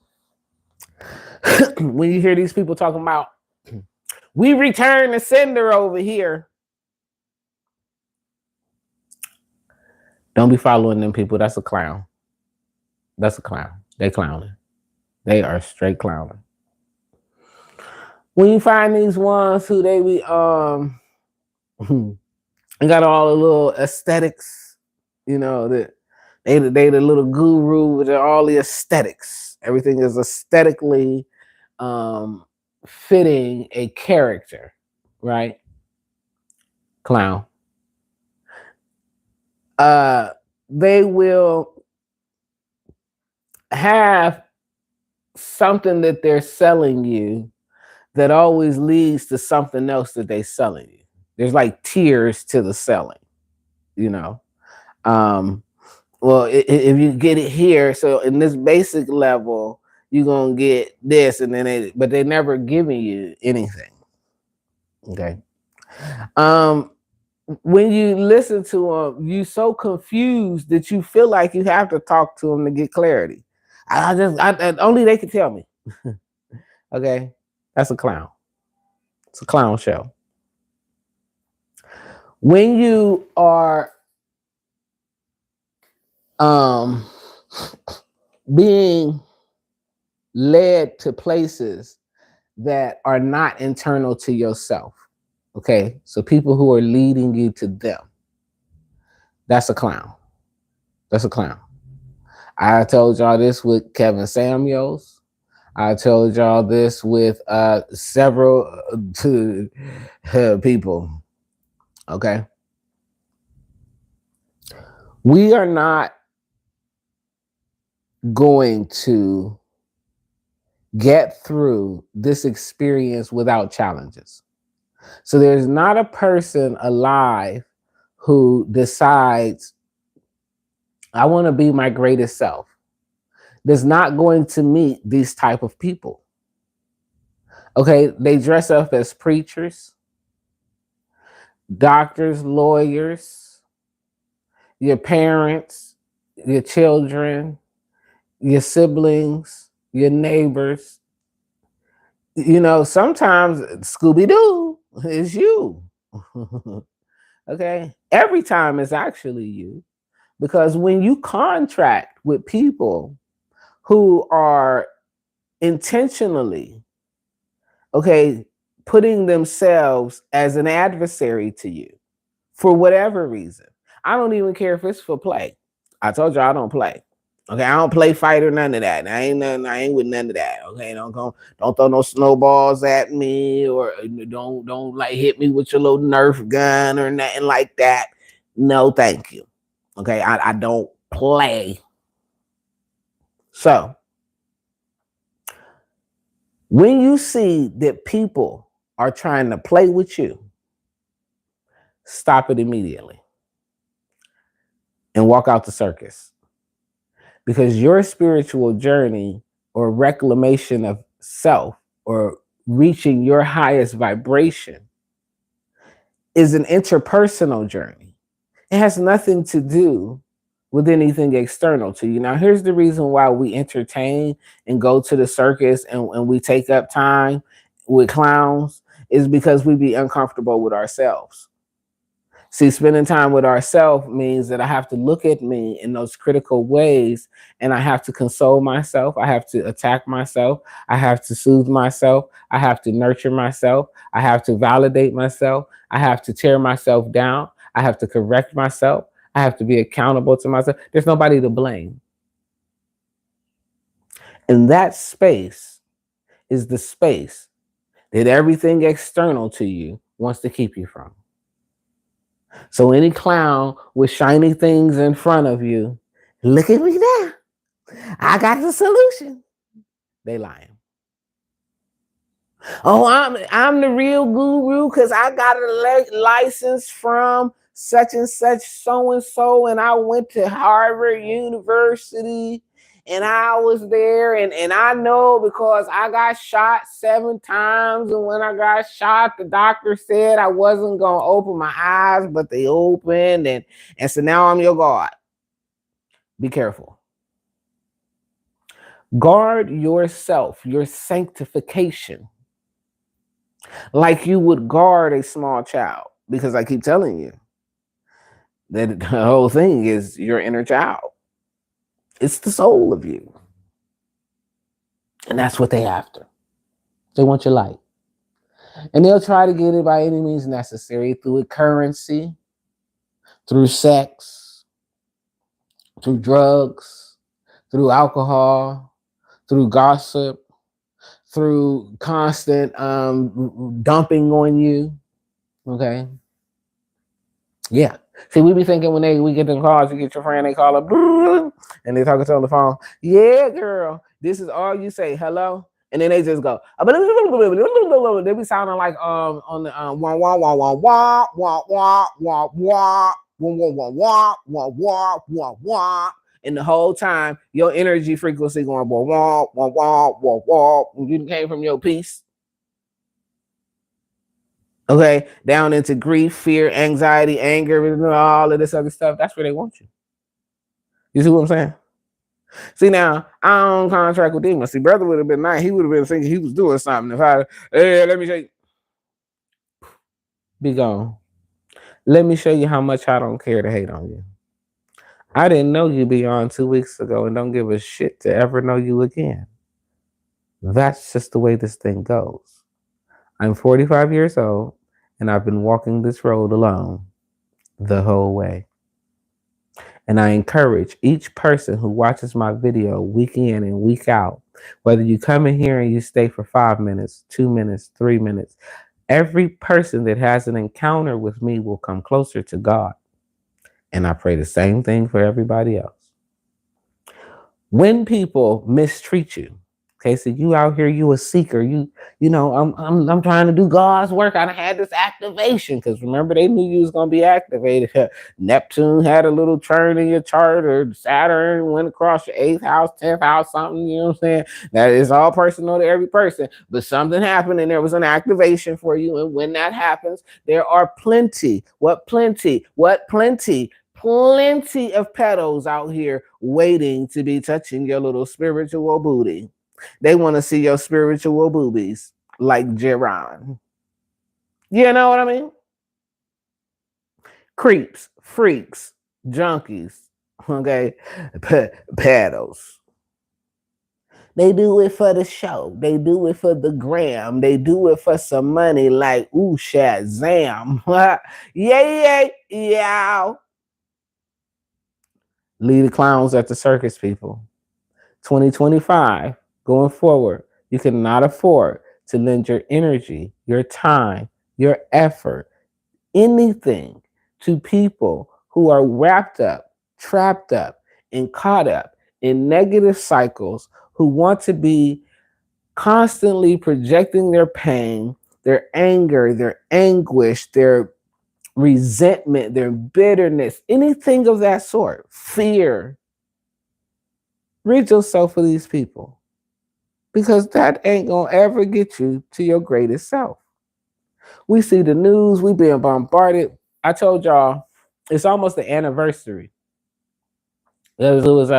When you hear these people talking about, we return the sender over here. Don't be following them people. That's a clown. That's a clown. They clowning. They are straight clowning. When you find these ones who they be got all the little aesthetics, that they the little guru with all the aesthetics. Everything is aesthetically fitting a character, right? Clown. They will have something that they're selling you that always leads to something else that they're selling you. There's like tiers to the selling, well, if you get it here, so in this basic level, you're gonna get this, and then but they never giving you anything. Okay. When you listen to them, you so confused that you feel like you have to talk to them to get clarity. Only they can tell me. Okay, that's a clown. It's a clown show. When you are being led to places that are not internal to yourself, okay, so people who are leading you to them, that's a clown. That's a clown. I told y'all this with Kevin Samuels. I told y'all this with several people. Okay. We are not going to get through this experience without challenges. So there's not a person alive who decides, I want to be my greatest self, that's not going to meet these type of people. Okay, they dress up as preachers, doctors, lawyers, your parents, your children, your siblings, your neighbors. Sometimes Scooby-Doo is you. Okay, every time it's actually you, because when you contract with people who are intentionally, okay, putting themselves as an adversary to you for whatever reason. I don't even care if it's for play. I told you I don't play. Okay, I don't play fight or none of that. I ain't with none of that. Okay, don't throw no snowballs at me, or don't like hit me with your little Nerf gun or nothing like that. No, thank you. Okay, I don't play. So when you see that people are trying to play with you, stop it immediately and walk out the circus. Because your spiritual journey or reclamation of self or reaching your highest vibration is an interpersonal journey. It has nothing to do with anything external to you. Now, here's the reason why we entertain and go to the circus and we take up time with clowns is because we be uncomfortable with ourselves. See, spending time with ourselves means that I have to look at me in those critical ways and I have to console myself. I have to attack myself. I have to soothe myself. I have to nurture myself. I have to validate myself. I have to tear myself down. I have to correct myself. I have to be accountable to myself. There's nobody to blame. And that space is the space that everything external to you wants to keep you from. So any clown with shiny things in front of you, look at me now. I got the solution. They lying. Oh, I'm the real guru because I got a license from such and such so and so, and I went to Harvard University, and I was there, and I know because I got shot 7 times, and when I got shot, the doctor said I wasn't gonna open my eyes, but they opened, and so now I'm your God. Be careful. Guard yourself, your sanctification, like you would guard a small child, because I keep telling you that the whole thing is your inner child. It's the soul of you. And that's what they after. They want your light. And they'll try to get it by any means necessary, through currency, through sex, through drugs, through alcohol, through gossip, through constant dumping on you. Okay? Yeah. See, we be thinking when we get them calls, you get your friend, they call up and they talking to on the phone. Yeah, girl, this is all you say. Hello, and then they just go. They be sounding like on the wah wah wah wah wah wah wah wah wah wah wah wah wah wah wah wah. And the whole time, your energy frequency going wah wah wah wah wah wah. You came from your peace. Okay, down into grief, fear, anxiety, anger, and all of this other stuff. That's where they want you. You see what I'm saying? See, now, I don't contract with demons. See, brother would have been nice. He would have been thinking he was doing something. If I, hey, let me show you. Be gone. Let me show you how much I don't care to hate on you. I didn't know you beyond 2 weeks ago and don't give a shit to ever know you again. That's just the way this thing goes. I'm 45 years old and I've been walking this road alone the whole way. And I encourage each person who watches my video week in and week out, whether you come in here and you stay for 5 minutes, 2 minutes, 3 minutes, every person that has an encounter with me will come closer to God. And I pray the same thing for everybody else. When people mistreat you, okay, so you out here, you a seeker, you know, I'm trying to do God's work. I had this activation because remember they knew you was gonna be activated. Neptune had a little turn in your chart, or Saturn went across your 8th house, 10th house, something. You know what I'm saying? That is all personal to every person. But something happened and there was an activation for you. And when that happens, there are plenty. What plenty? What plenty? Plenty of pedos out here waiting to be touching your little spiritual booty. They want to see your spiritual boobies like Geron. You know what I mean? Creeps, freaks, junkies, okay? Pedos. They do it for the show. They do it for the gram. They do it for some money like, ooh, Shazam. Yeah. Leave the clowns at the circus, people. 2025, going forward, you cannot afford to lend your energy, your time, your effort, anything to people who are wrapped up, trapped up, and caught up in negative cycles, who want to be constantly projecting their pain, their anger, their anguish, their resentment, their bitterness, anything of that sort, fear. Rid yourself of these people because that ain't gonna ever get you to your greatest self. We see the news, we being bombarded. I told y'all it's almost the anniversary. It was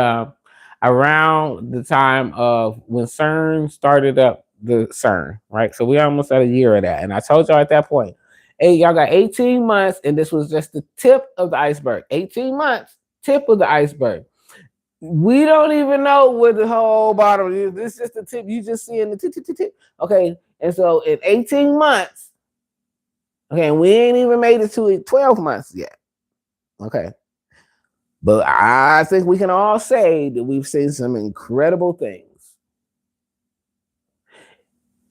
around the time of when CERN started up the CERN, right? So we almost at a year of that. And I told y'all at that point, hey, y'all got 18 months, and this was just the tip of the iceberg. 18 months, tip of the iceberg. We don't even know where the whole bottom is. This is just the tip. You just seeing the tip. Okay. And so in 18 months, okay, and we ain't even made it to 12 months yet. Okay. But I think we can all say that we've seen some incredible things.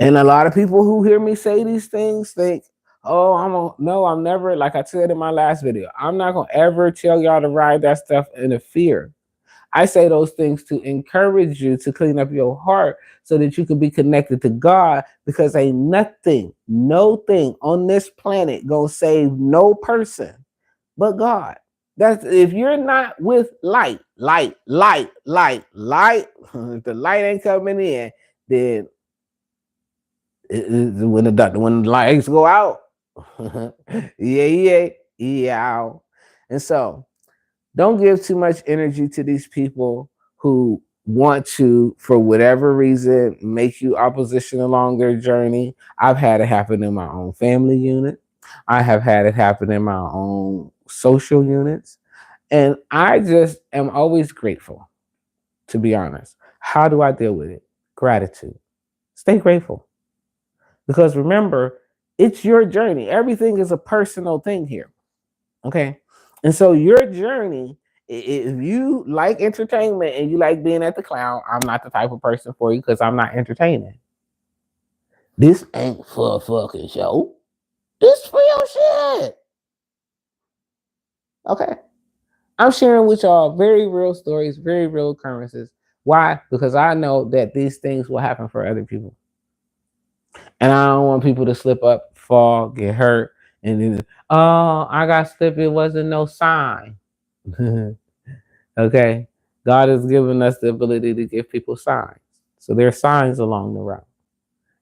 And a lot of people who hear me say these things think, oh, I'm never, like I said in my last video, I'm not going to ever tell y'all to ride that stuff in a fear. I say those things to encourage you to clean up your heart so that you can be connected to God, because ain't nothing, no thing on this planet gonna save no person but God. That's if you're not with light. If the light ain't coming in, then when the lights go out, yeah. And so don't give too much energy to these people who want to, for whatever reason, make you opposition along their journey. I've had it happen in my own family unit. I have had it happen in my own social units. And I just am always grateful, to be honest. How do I deal with it? Gratitude. Stay grateful. Because remember, it's your journey. Everything is a personal thing here. Okay. And so your journey, if you like entertainment and you like being at the clown, I'm not the type of person for you because I'm not entertaining. This ain't for a fucking show. This for your shit. Okay. I'm sharing with y'all very real stories, very real occurrences. Why? Because I know that these things will happen for other people. And I don't want people to slip up, fall, get hurt, and then, oh, I got slipped. It wasn't no sign. Okay. God has given us the ability to give people signs. So there are signs along the route.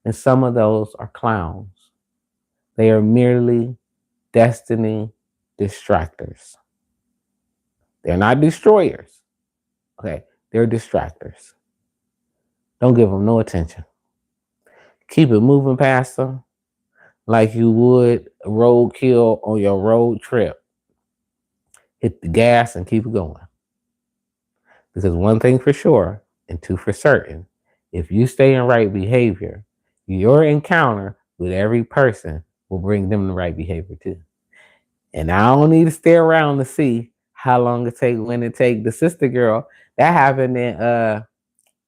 And some of those are clowns. They are merely destiny distractors. They're not destroyers. Okay. They're distractors. Don't give them no attention. Keep it moving past them like you would a roadkill on your road trip. Hit the gas and keep it going. Because one thing for sure, and two for certain, if you stay in right behavior, your encounter with every person will bring them the right behavior too. And I don't need to stay around to see how long it take, when it take. The sister girl, that happened in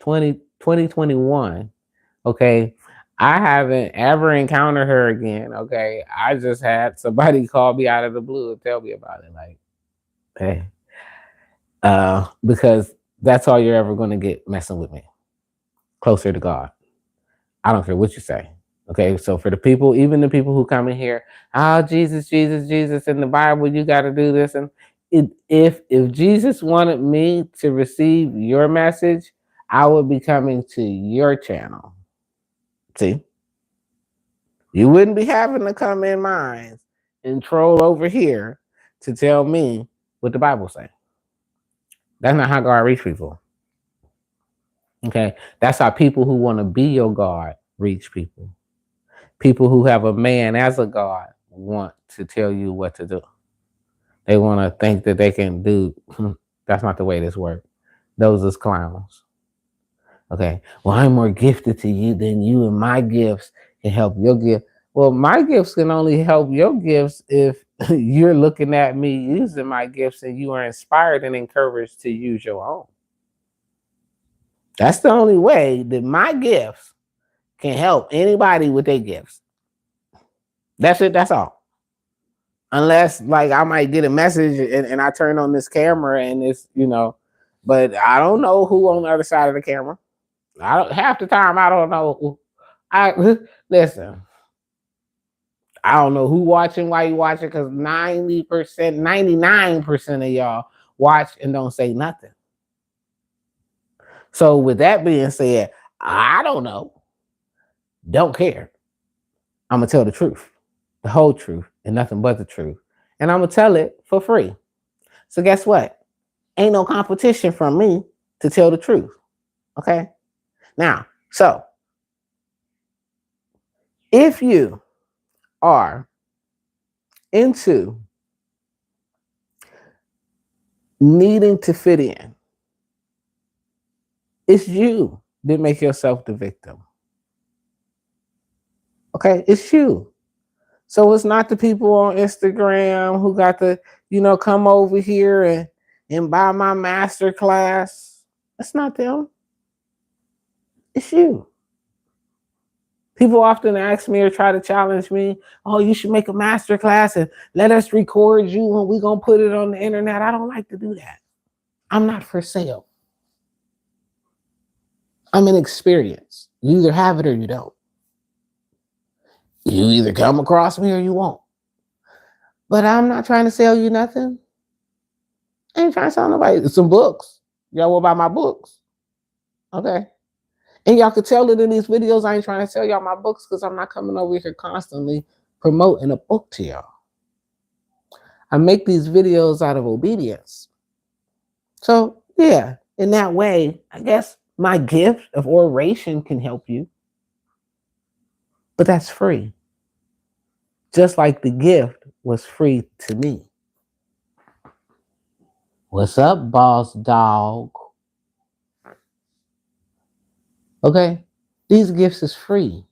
2021. Okay. I haven't ever encountered her again. Okay. I just had somebody call me out of the blue and tell me about it. Like, hey, because that's all you're ever going to get messing with me. Closer to God. I don't care what you say. Okay, so for the people, even the people who come in here, oh, Jesus, Jesus, Jesus, in the Bible, you got to do this. And if Jesus wanted me to receive your message, I would be coming to your channel. See? You wouldn't be having to come in mine and troll over here to tell me what the Bible says. That's not how God reach people. Okay, that's how people who want to be your God reach people. People who have a man as a God want to tell you what to do. They want to think that they can do. That's not the way this works. Those is clowns. Okay, well, I'm more gifted to you than you, and my gifts can help your gift. Well, my gifts can only help your gifts if you're looking at me using my gifts and you are inspired and encouraged to use your own. That's the only way that my gifts can help anybody with their gifts. That's it. That's all. Unless, like, I might get a message and I turn on this camera and it's, But I don't know who on the other side of the camera. I don't half the time I don't know. I listen. I don't know who watching, why you watching, because 90%, 99% of y'all watch and don't say nothing. So with that being said, I don't know. Don't care. I'm gonna tell the truth, the whole truth, and nothing but the truth. And I'm gonna tell it for free. So guess what? Ain't no competition from me to tell the truth. Okay? Now, so if you are into needing to fit in, it's you that make yourself the victim. Okay? It's you. So it's not the people on Instagram who got to, come over here and buy my master class. It's not them. It's you. People often ask me or try to challenge me, oh, you should make a master class and let us record you and we're going to put it on the internet. I don't like to do that. I'm not for sale. I'm an experience. You either have it or you don't. You either come across me or you won't. But I'm not trying to sell you nothing. I ain't trying to sell nobody some books. Y'all will buy my books. Okay. And y'all could tell it in these videos. I ain't trying to sell y'all my books because I'm not coming over here constantly promoting a book to y'all. I make these videos out of obedience. So yeah, in that way, I guess my gift of oration can help you. But that's free. Just like the gift was free to me. What's up, boss dog? Okay? These gifts is free.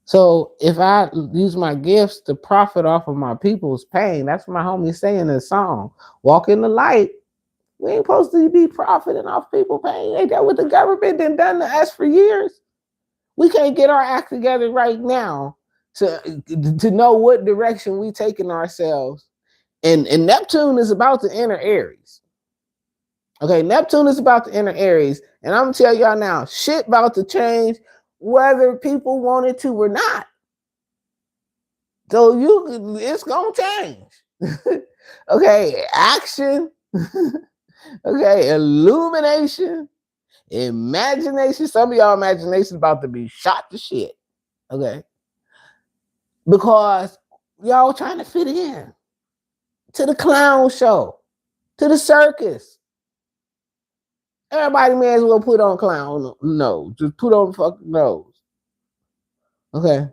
So if I use my gifts to profit off of my people's pain, that's what my homie say in the song. Walk in the light. We ain't supposed to be profiting off people's pain. Ain't that what the government done to us for years? We can't get our act together right now to know what direction we taking ourselves. And Neptune is about to enter Aries. Okay, Neptune is about to enter Aries. And I'm going to tell y'all now, shit about to change whether people want it to or not. So it's going to change. Okay, action. Okay, illumination. Imagination. Some of y'all imagination about to be shot to shit. Okay. Because y'all trying to fit in to the clown show, to the circus. Everybody may as well put on clown nose. Just put on the fucking nose. Okay.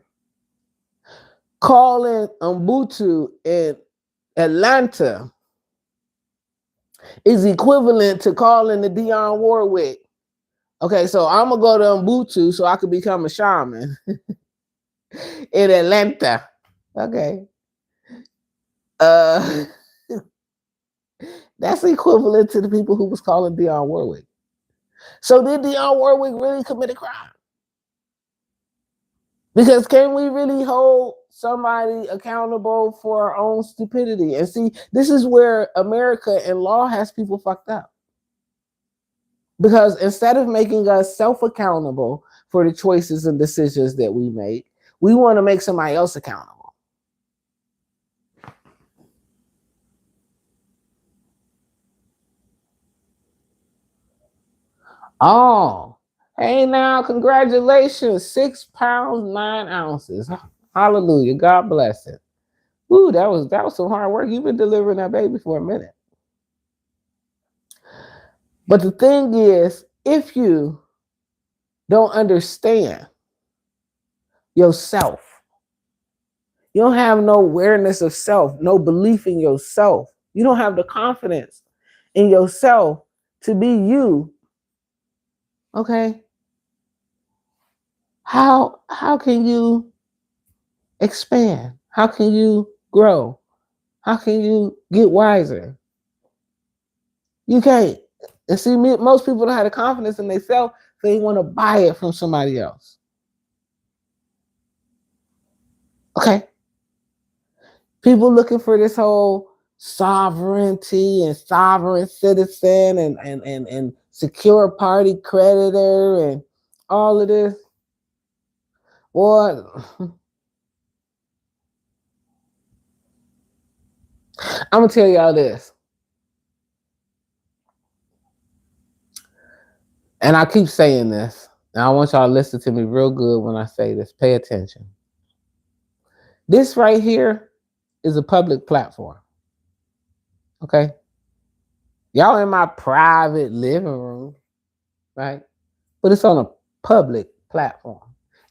Calling Ubuntu in Atlanta is equivalent to calling the Dionne Warwick. Okay, so I'm gonna go to Ubuntu so I could become a shaman in Atlanta. Okay. That's equivalent to the people who was calling Dionne Warwick. So did Dionne Warwick really commit a crime? Because can we really hold somebody accountable for our own stupidity? And see, this is where America and law has people fucked up. Because instead of making us self-accountable for the choices and decisions that we make, we want to make somebody else accountable. Oh, hey now, congratulations. 6 pounds, 9 ounces. Hallelujah. God bless it. Ooh, that was some hard work. You've been delivering that baby for a minute. But the thing is, if you don't understand yourself, you don't have no awareness of self, no belief in yourself. You don't have the confidence in yourself to be you. Okay. How can you expand? How can you grow? How can you get wiser? You can't. And see, most people don't have the confidence in themselves, so they want to buy it from somebody else. Okay. People looking for this whole sovereignty and sovereign citizen and secure party creditor and all of this. Well, I'm gonna tell y'all this, and I keep saying this, and I want y'all to listen to me real good when I say this. Pay attention. This right here is a public platform. Okay, y'all in my private living room, right? But it's on a public platform.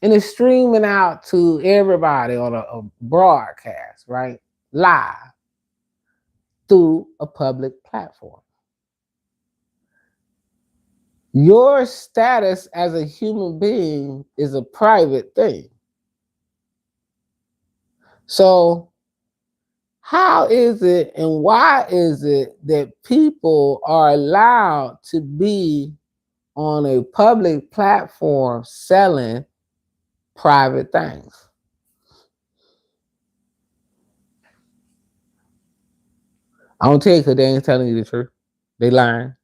And it's streaming out to everybody on a broadcast, right? Live through a public platform. Your status as a human being is a private thing. So, how is it and why is it that people are allowed to be on a public platform selling private things? I don't tell you because they ain't telling you the truth. They lying.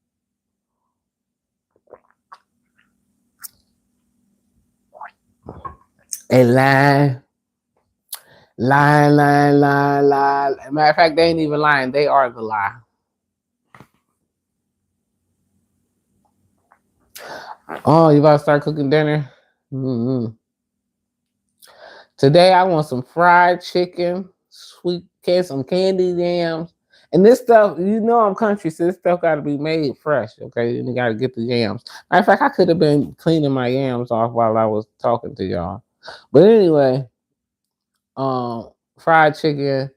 They lying. Lying. Matter of fact, they ain't even lying. They are the lie. Oh, you about to start cooking dinner? Mm-hmm. Today I want some fried chicken, some candy yams. And this stuff, you know I'm country, so this stuff got to be made fresh, okay? And you got to get the yams. Matter of fact, I could have been cleaning my yams off while I was talking to y'all. But anyway, fried chicken,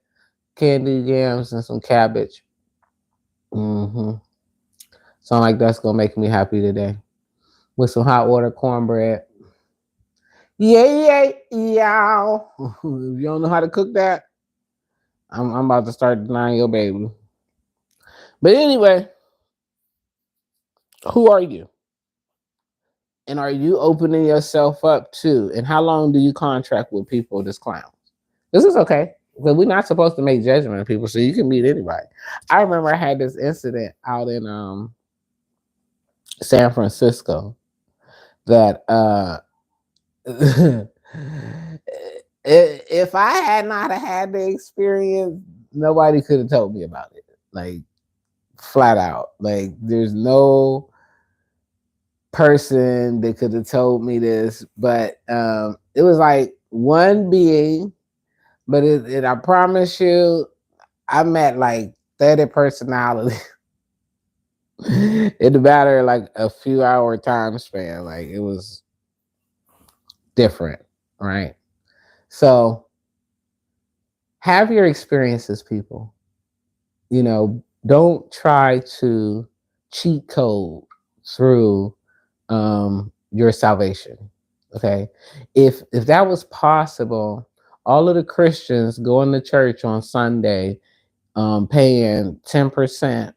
candy yams, and some cabbage. Mm-hmm. Sound like that's gonna make me happy today. With some hot water cornbread. Yeah. If you don't know how to cook that, I'm about to start denying your baby. But anyway, who are you? And are you opening yourself up to? And how long do you contract with people that's clowns? This is okay. But we're not supposed to make judgment of people, so you can meet anybody. I remember I had this incident out in San Francisco that if I had not had the experience, nobody could have told me about it. Like flat out. Like there's no person that could have told me this, but it was like one being, but I promise you, I met like 30 personalities in the matter of like a few hour time span. Like it was different, right? So have your experiences, people. You know, don't try to cheat code through your salvation. Okay, if that was possible, all of the Christians going to church on Sunday, paying 10%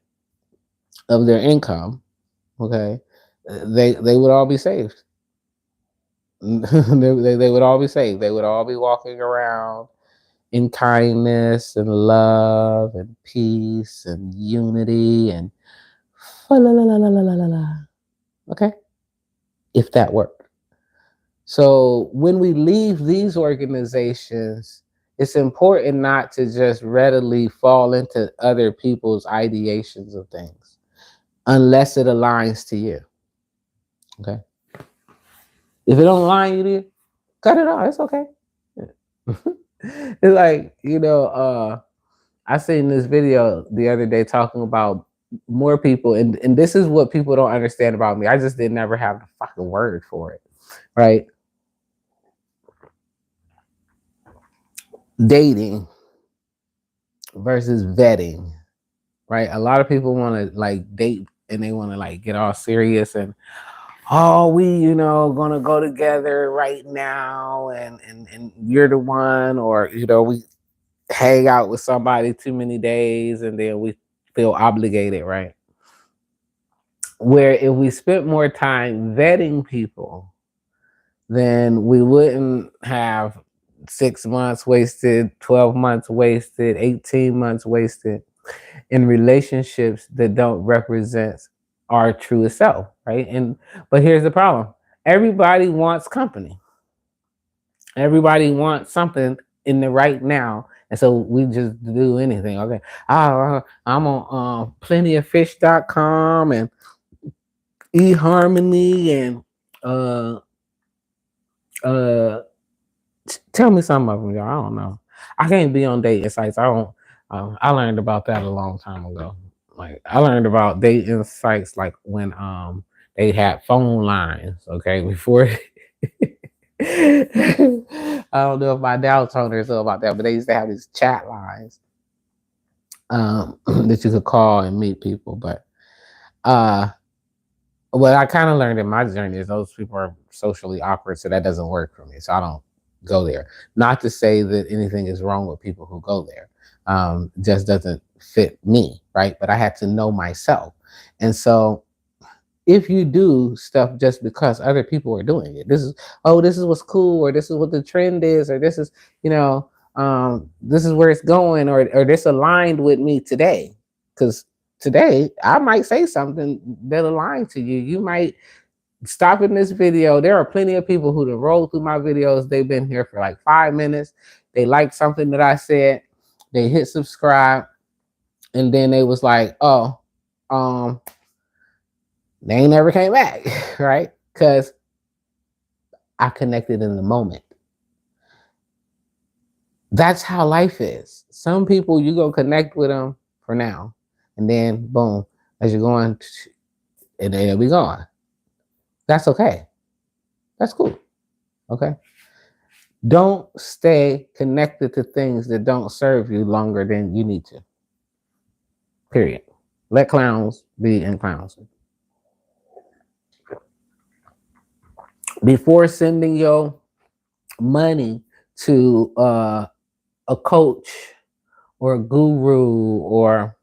of their income, okay, they would all be saved. they would all be saved. They would all be walking around in kindness and love and peace and unity and okay, if that worked. So when we leave these organizations, it's important not to just readily fall into other people's ideations of things unless it aligns to you. Okay. If it don't align you to you, cut it off. It's okay. It's like, I seen this video the other day talking about more people, and this is what people don't understand about me. I just didn't ever have the fucking word for it, right? Dating versus vetting, right? A lot of people want to like date and they want to like get all serious and we gonna go together right now and you're the one, or we hang out with somebody too many days and then we feel obligated, right? Where if we spent more time vetting people, then we wouldn't have 6 months wasted, 12 months wasted, 18 months wasted. in relationships that don't represent our truest self, right? But here's the problem: everybody wants company. Everybody wants something in the right now, and so we just do anything. Okay, I'm on plentyoffish.com and eHarmony and uh uh tell me some of them, y'all. I don't know. I can't be on dating sites. I don't. I learned about that a long time ago. Like I learned about dating sites like when they had phone lines. Okay, before. I don't know if my Dow toners know about that, but they used to have these chat lines that you could call and meet people. But uh, what I kind of learned in my journey is those people are socially awkward, so that doesn't work for me. So I don't go there. Not to say that anything is wrong with people who go there. Just doesn't fit me, right? But I had to know myself. And so if you do stuff just because other people are doing it, this is what's cool, or this is what the trend is, or this is, this is where it's going, or this aligned with me today. Because today I might say something that aligns to you. You might stop in this video. There are plenty of people who have rolled through my videos. They've been here for like 5 minutes. They liked something that I said. They hit subscribe, and then they was like, oh, they ain't never came back, right? Because I connected in the moment. That's how life is. Some people, you go connect with them for now, and then boom, as you're going, and they'll be gone. That's okay. That's cool. Okay. Don't stay connected to things that don't serve you longer than you need to. Period. Let clowns be in clowns. Before sending your money to a coach or a guru or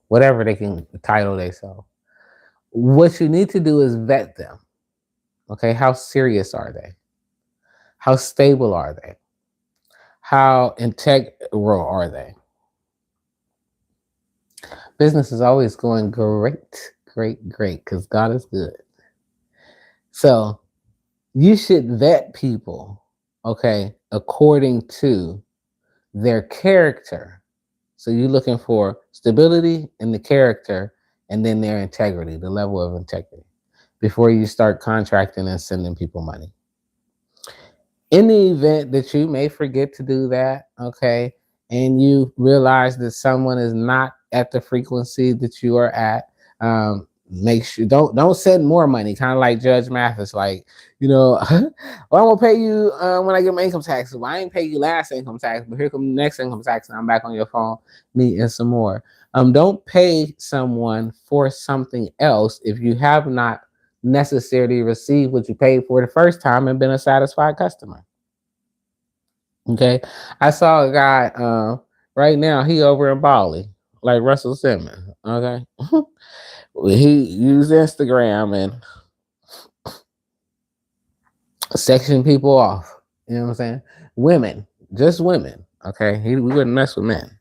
whatever they can title themselves, what you need to do is vet them. Okay, how serious are they? How stable are they? How integral are they? Business is always going great, great, great, because God is good. So you should vet people, okay, according to their character. So you're looking for stability in the character, and then their integrity, the level of integrity, before you start contracting and sending people money. In the event that you may forget to do that, okay, and you realize that someone is not at the frequency that you are at, make sure don't send more money. Kind of like Judge Mathis, like, well, I'm gonna pay you when I get my income tax. Well, I ain't pay you last income tax, but here come the next income tax, and I'm back on your phone needing some more. Don't pay someone for something else if you have not necessarily received what you paid for the first time and been a satisfied customer. Okay, I saw a guy right now. He over in Bali, like Russell Simmons. Okay, he used Instagram and section people off. You know what I'm saying? Women, just women. Okay, we wouldn't mess with men.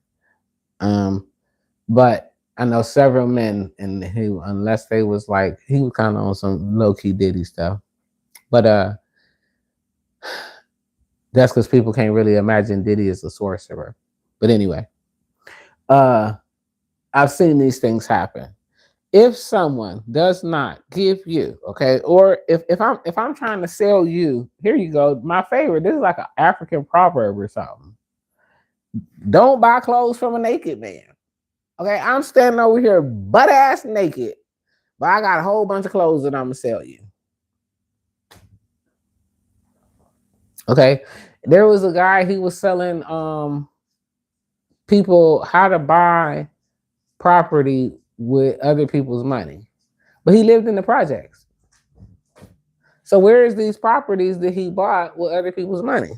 But I know several men, and unless they was like, he was kind of on some low key Diddy stuff. But that's because people can't really imagine Diddy as a sorcerer. But anyway, I've seen these things happen. If someone does not give you, okay, or if I'm trying to sell you, here you go. My favorite. This is like an African proverb or something. Don't buy clothes from a naked man. Okay, I'm standing over here butt ass naked, but I got a whole bunch of clothes that I'm gonna sell you. Okay, there was a guy, he was selling people how to buy property with other people's money, but he lived in the projects. So where is these properties that he bought with other people's money?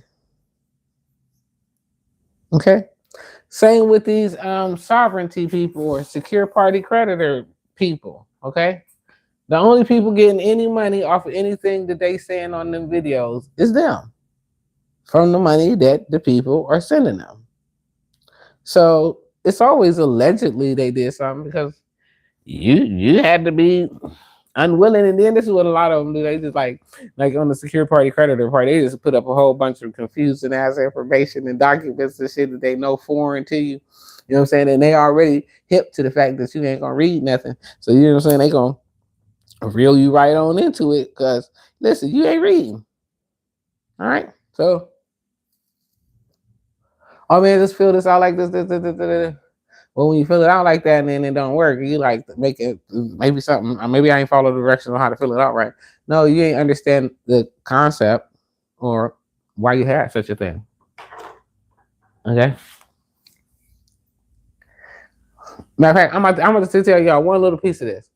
Okay, same with these sovereignty people or secure party creditor people. Okay, the only people getting any money off of anything that they saying on them videos is them, from the money that the people are sending them. So it's always allegedly they did something because you had to be unwilling, and then this is what a lot of them do. They just like on the secure party creditor part, they just put up a whole bunch of confusing ass information and documents and shit that they know foreign to you. You know what I'm saying? And they already hip to the fact that you ain't gonna read nothing. So you know what I'm saying? They gonna reel you right on into it because listen, you ain't reading. All right. So oh man, just fill this out like this. Well, when you fill it out like that and then it don't work, you like make it maybe something. Maybe I ain't follow the directions on how to fill it out right. No, you ain't understand the concept or why you had such a thing. Okay. Matter of fact, I'm about to tell y'all one little piece of this.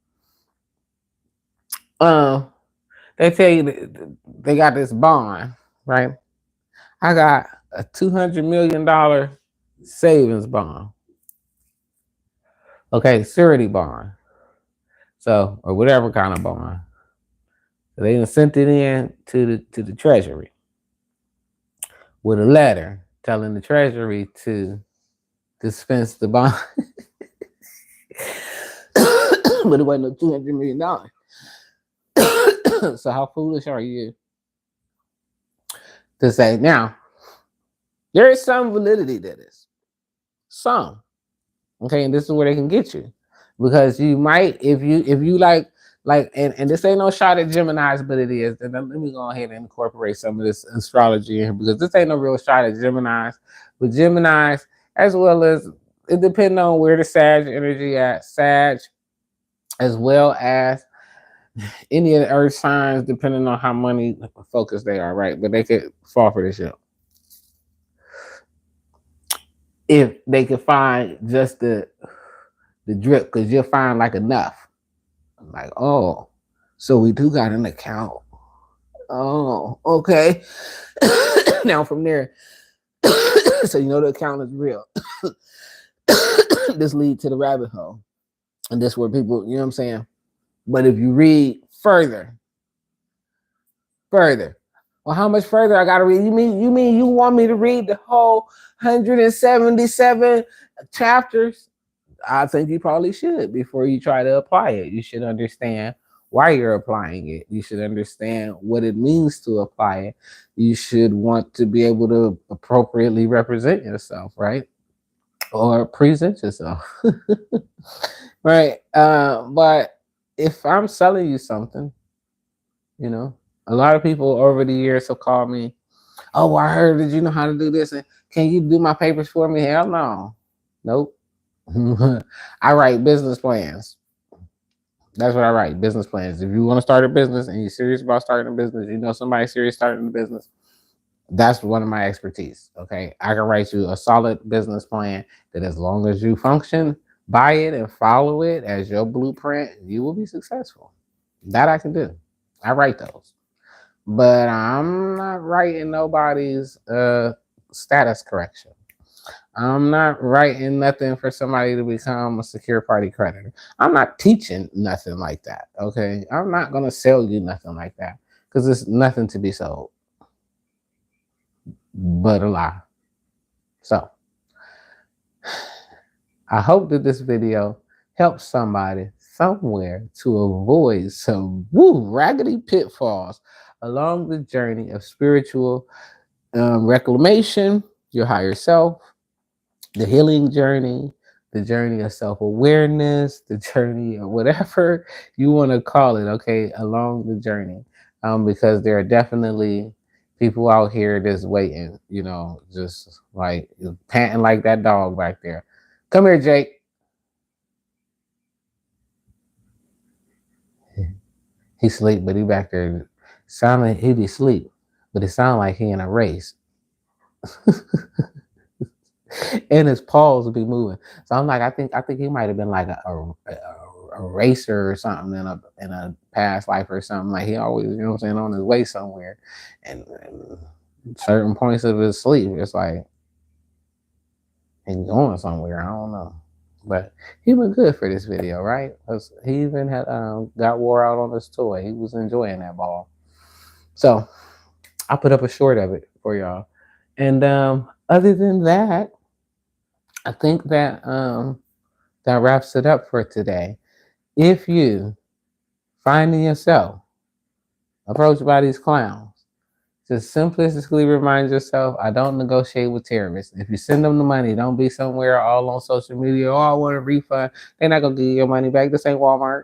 Uh, they tell you they got this bond, right? I got a $200 million savings bond. Okay, surety bond. So, or whatever kind of bond. So they sent it in to the Treasury with a letter telling the Treasury to dispense the bond. But it wasn't no $200 million. So how foolish are you to say now? There is some validity to this. Some. Okay, and this is where they can get you. Because you might, if you like and this ain't no shot at Geminis, but it is. And let me go ahead and incorporate some of this astrology in here because this ain't no real shot at Geminis. But Geminis, as well as it depends on where the Sag energy at, Sag, as well as any of the earth signs, depending on how money focused they are, right? But they could fall for this shit. If they could find just the drip, because you'll find like enough. Like, oh, so we do got an account. Oh, okay. Now from there, so you know the account is real. This lead to the rabbit hole. And this where people, you know what I'm saying? But if you read further, well, how much further I gotta read? You mean you want me to read the whole 177 chapters? I think you probably should before you try to apply it. You should understand why you're applying it. You should understand what it means to apply it. You should want to be able to appropriately represent yourself, right? Or present yourself. Right. But if I'm selling you something, you know, a lot of people over the years have called me, oh, I heard that you know how to do this. And can you do my papers for me? Hell no. Nope. I write business plans. That's what I write, business plans. If you want to start a business and you're serious about starting a business, you know somebody serious starting a business, that's one of my expertise. Okay. I can write you a solid business plan that as long as you function by it and follow it as your blueprint, you will be successful. That I can do. I write those. But I'm not writing nobody's status correction. I'm not writing nothing for somebody to become a secure party creditor. I'm not teaching nothing like that. Okay. I'm not going to sell you nothing like that because there's nothing to be sold but a lie. So I hope that this video helps somebody somewhere to avoid some raggedy pitfalls along the journey of spiritual reclamation, your higher self, the healing journey, the journey of self-awareness, the journey of whatever you want to call it, okay, along the journey. Because there are definitely people out here that's waiting, you know, just like panting like that dog back there. Come here, Jake. He sleep, but he back there. Sound like he be asleep, but it sound like he in a race. And his paws will be moving. So I'm like, I think he might have been like a racer or something in a past life or something. Like he always, you know what I'm saying, on his way somewhere. And certain points of his sleep, it's like he's going somewhere. I don't know. But he was good for this video, right? He even had got wore out on his toy. He was enjoying that ball. So I put up a short of it for y'all. And other than that, I think that that wraps it up for today. If you finding yourself approached by these clowns, just simplistically remind yourself, I don't negotiate with terrorists. If you send them the money, don't be somewhere all on social media, oh, I want a refund. They're not going to give you your money back. This ain't Walmart.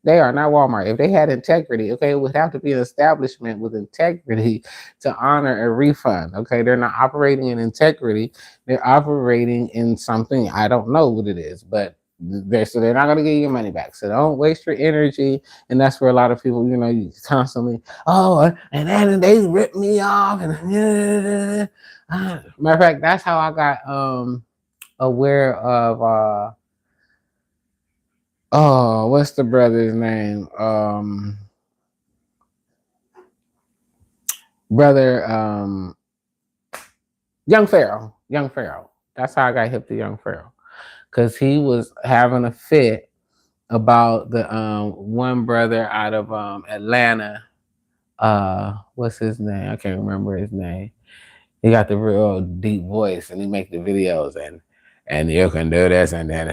They are not Walmart. If they had integrity, okay, it would have to be an establishment with integrity to honor a refund. Okay, they're not operating in integrity. They're operating in something, I don't know what it is, but they're not going to give you your money back. So don't waste your energy. And that's where a lot of people, you constantly, oh, and then they ripped me off. And matter of fact, that's how I got aware of oh, what's the brother's name? Brother Young Pharaoh. Young Pharaoh. That's how I got hip to Young Pharaoh. Because he was having a fit about the one brother out of Atlanta. What's his name? I can't remember his name. He got the real deep voice and he make the videos and you can do this and then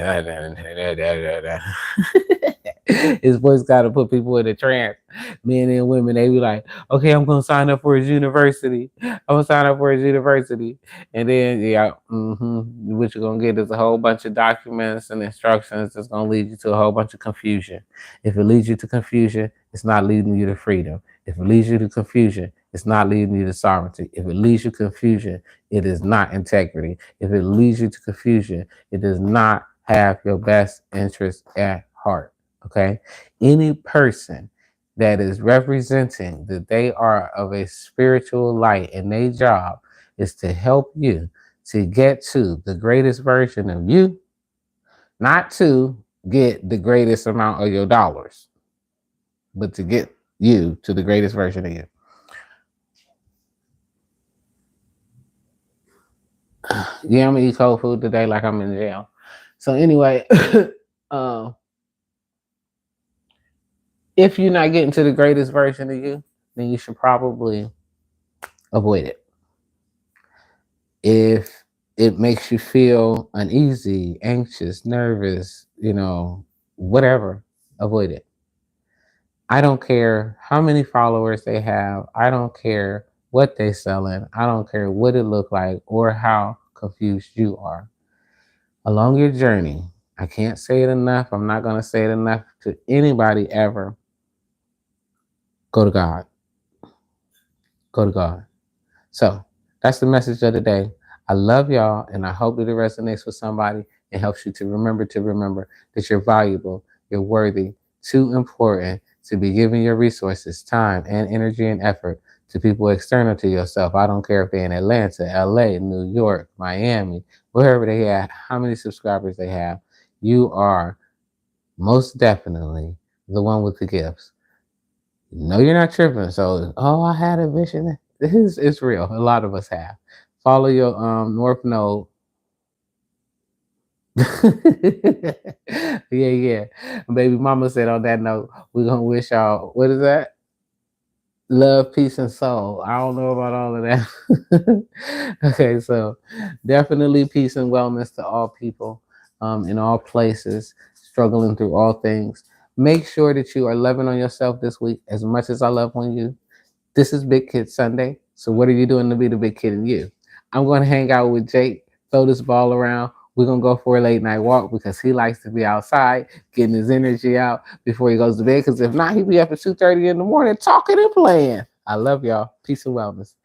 his voice got to put people in a trance. Men and women, they be like, okay, I'm gonna sign up for his university. I'm gonna sign up for his university. And then what you're gonna get is a whole bunch of documents and instructions that's gonna lead you to a whole bunch of confusion. If it leads you to confusion, it's not leading you to freedom. If it leads you to confusion, it's not leading you to sovereignty. If it leads you to confusion, it is not integrity. If it leads you to confusion, it does not have your best interest at heart. Okay? Any person that is representing that they are of a spiritual light and their job is to help you to get to the greatest version of you, not to get the greatest amount of your dollars, but to get you to the greatest version of you. Yeah, I'm gonna eat cold food today like I'm in jail. So anyway, if you're not getting to the greatest version of you, then you should probably avoid it. If it makes you feel uneasy, anxious, nervous, whatever, avoid it. I don't care how many followers they have. I don't care what they're selling. I don't care what it looked like or how confused you are. Along your journey, I can't say it enough. I'm not going to say it enough to anybody ever. Go to God. Go to God. So that's the message of the day. I love y'all, and I hope that it resonates with somebody and helps you to remember that you're valuable, you're worthy, too important to be giving your resources, time, and energy and effort to people external to yourself. I don't care if they're in Atlanta, LA, New York, Miami, wherever they are, how many subscribers they have. You are most definitely the one with the gifts. No, you're not tripping. So, I had a vision. It's real. A lot of us have. Follow your North Node. Yeah. Baby mama said on that note, we're gonna wish y'all, what is that? Love, peace, and soul. I don't know about all of that. Okay, so definitely peace and wellness to all people in all places, struggling through all things. Make sure that you are loving on yourself this week as much as I love on you. This is Big Kid Sunday. So what are you doing to be the big kid in you? I'm going to hang out with Jake, throw this ball around. We're going to go for a late night walk because he likes to be outside, getting his energy out before he goes to bed. Because if not, he'll be up at 2:30 in the morning talking and playing. I love y'all. Peace and wellness.